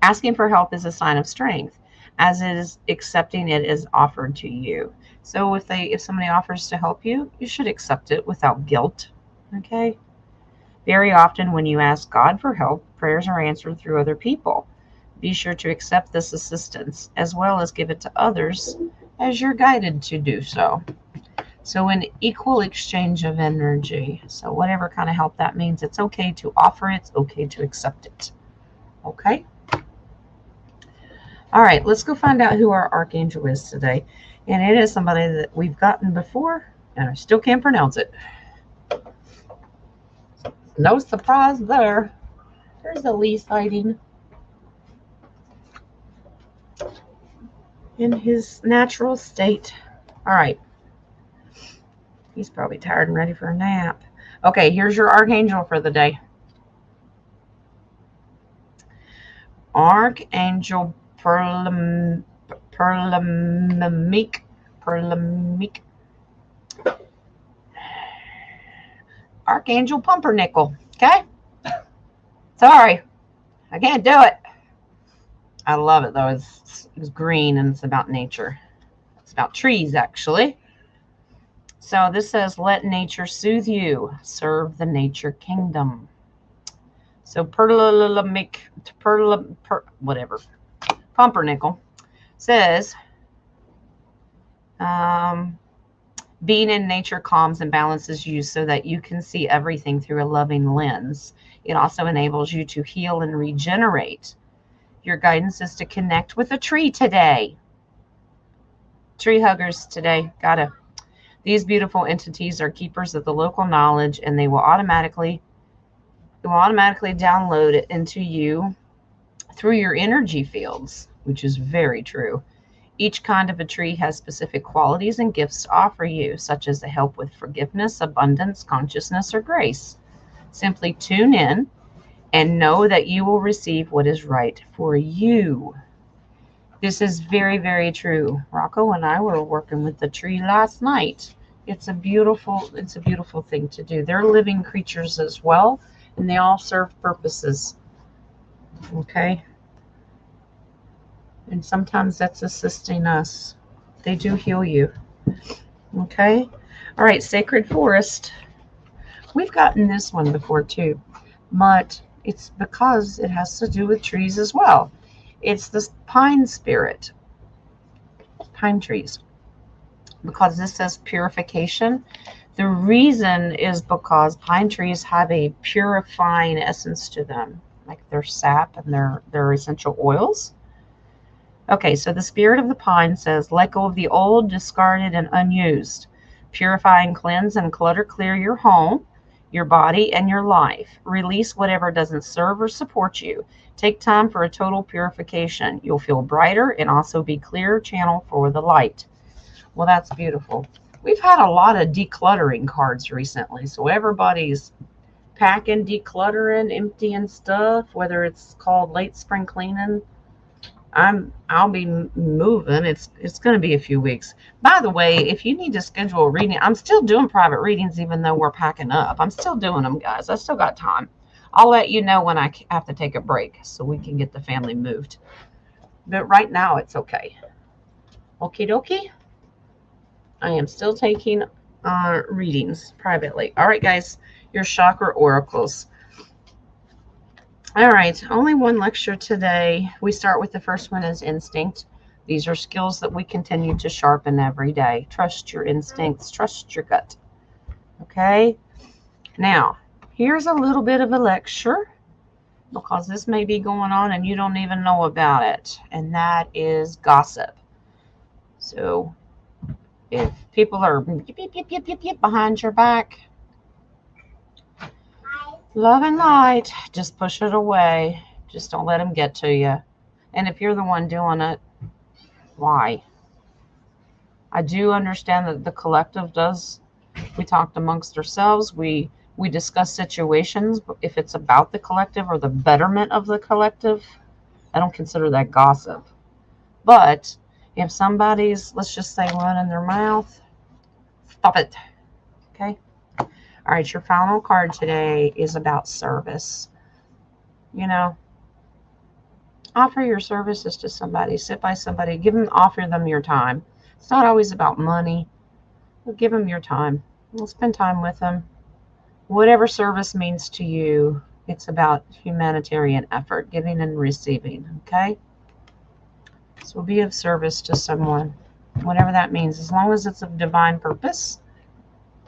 Asking for help is a sign of strength, as is accepting it is offered to you. So if somebody offers to help you, you should accept it without guilt. Okay? Very often when you ask God for help, prayers are answered through other people. Be sure to accept this assistance, as well as give it to others as you're guided to do so. So an equal exchange of energy. So whatever kind of help that means, it's okay to offer it. It's okay to accept it. Okay? All right, let's go find out who our archangel is today. And it is somebody that we've gotten before, and I still can't pronounce it. No surprise there. There's Elise hiding in his natural state. All right. He's probably tired and ready for a nap. Okay, here's your archangel for the day. Archangel Perlamik. Archangel Pumpernickel. Okay? Sorry. I can't do it. I love it, though. It's green, and it's about nature. It's about trees, actually. So this says, let nature soothe you. Serve the nature kingdom. So Pumpernickel says, being in nature calms and balances you so that you can see everything through a loving lens. It also enables you to heal and regenerate Your guidance is to connect with a tree today. Tree huggers today. Gotta. These beautiful entities are keepers of the local knowledge, and they will automatically download it into you through your energy fields, which is very true. Each kind of a tree has specific qualities and gifts to offer you, such as the help with forgiveness, abundance, consciousness, or grace. Simply tune in and know that you will receive what is right for you. This is very, very true. Rocco and I were working with the tree last night. It's a beautiful thing to do. They're living creatures as well, and they all serve purposes. Okay? And sometimes that's assisting us. They do heal you. Okay? All right, Sacred Forest. We've gotten this one before too, but it's because it has to do with trees as well. It's the pine spirit, pine trees, because this says purification. The reason is because pine trees have a purifying essence to them, like their sap and their essential oils. Okay, so the spirit of the pine says, let go of the old, discarded, and unused. Purify and cleanse and clutter clear your home, your body, and your life. Release whatever doesn't serve or support you. Take time for a total purification. You'll feel brighter and also be clear channel for the light. Well, that's beautiful. We've had a lot of decluttering cards recently, so everybody's packing, decluttering, emptying stuff, whether it's called late spring cleaning. I'll be moving. It's going to be a few weeks. By the way, if you need to schedule a reading, I'm still doing private readings even though we're packing up. I'm still doing them, guys. I still got time. I'll let you know when I have to take a break so we can get the family moved. But right now it's okay. Okie dokie. I am still taking readings privately. All right, guys, your chakra oracles. All right, only one lecture today. We start with the first one is instinct. These are skills that we continue to sharpen every day. Trust your instincts, trust your gut. Okay, now here's a little bit of a lecture because this may be going on and you don't even know about it, and that is gossip. So if people are behind your back, love and light, just push it away. Just don't let them get to you. And if you're the one doing it, why? I do understand that the collective does. We talked amongst ourselves. We discuss situations. But if it's about the collective or the betterment of the collective, I don't consider that gossip. But if somebody's, let's just say, running their mouth, stop it. Okay? All right, your final card today is about service. You know, offer your services to somebody, sit by somebody, offer them your time. It's not always about money, but give them your time. We'll spend time with them. Whatever service means to you, it's about humanitarian effort, giving and receiving, okay? So be of service to someone, whatever that means. As long as it's of divine purpose,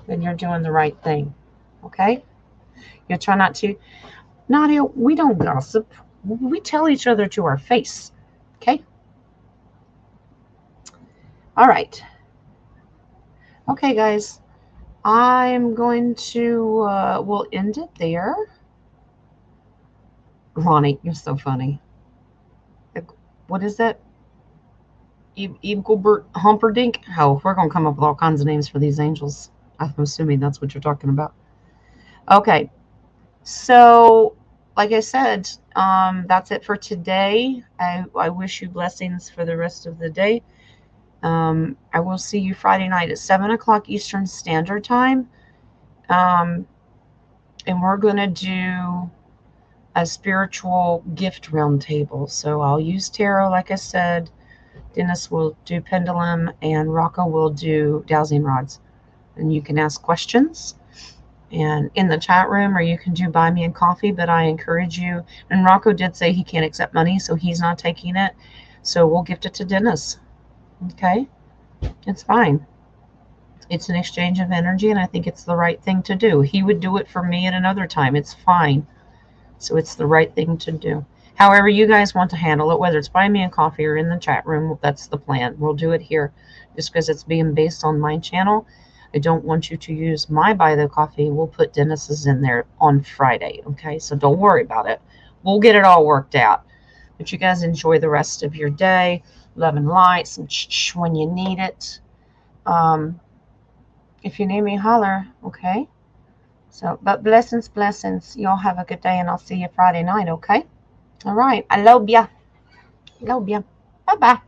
then you're doing the right thing, okay? You try not to. Nadia, we don't gossip. We tell each other to our face, okay? All right. Okay, guys. I'm going to, we'll end it there. Ronnie, you're so funny. What is that? Eaglebert Humperdinck? Oh, we're going to come up with all kinds of names for these angels. I'm assuming that's what you're talking about. Okay. So, like I said, that's it for today. I wish you blessings for the rest of the day. I will see you Friday night at 7 o'clock Eastern Standard Time. And we're going to do a spiritual gift round table. So I'll use tarot, like I said. Dennis will do pendulum, and Rocco will do dowsing rods. And you can ask questions and in the chat room, or you can do buy me a coffee, but I encourage you. And Rocco did say he can't accept money, so he's not taking it. So we'll gift it to Dennis. Okay? It's fine. It's an exchange of energy, and I think it's the right thing to do. He would do it for me at another time. It's fine. So it's the right thing to do. However you guys want to handle it, whether it's buy me a coffee or in the chat room, that's the plan. We'll do it here. Just because it's being based on my channel, I don't want you to use my buy the coffee. We'll put Dennis's in there on Friday, okay? So don't worry about it. We'll get it all worked out. But you guys enjoy the rest of your day. Love and light, some when you need it. If you need me, holler, okay? So, but blessings, blessings. Y'all have a good day, and I'll see you Friday night, okay? All right. I love ya. Love ya. Bye-bye.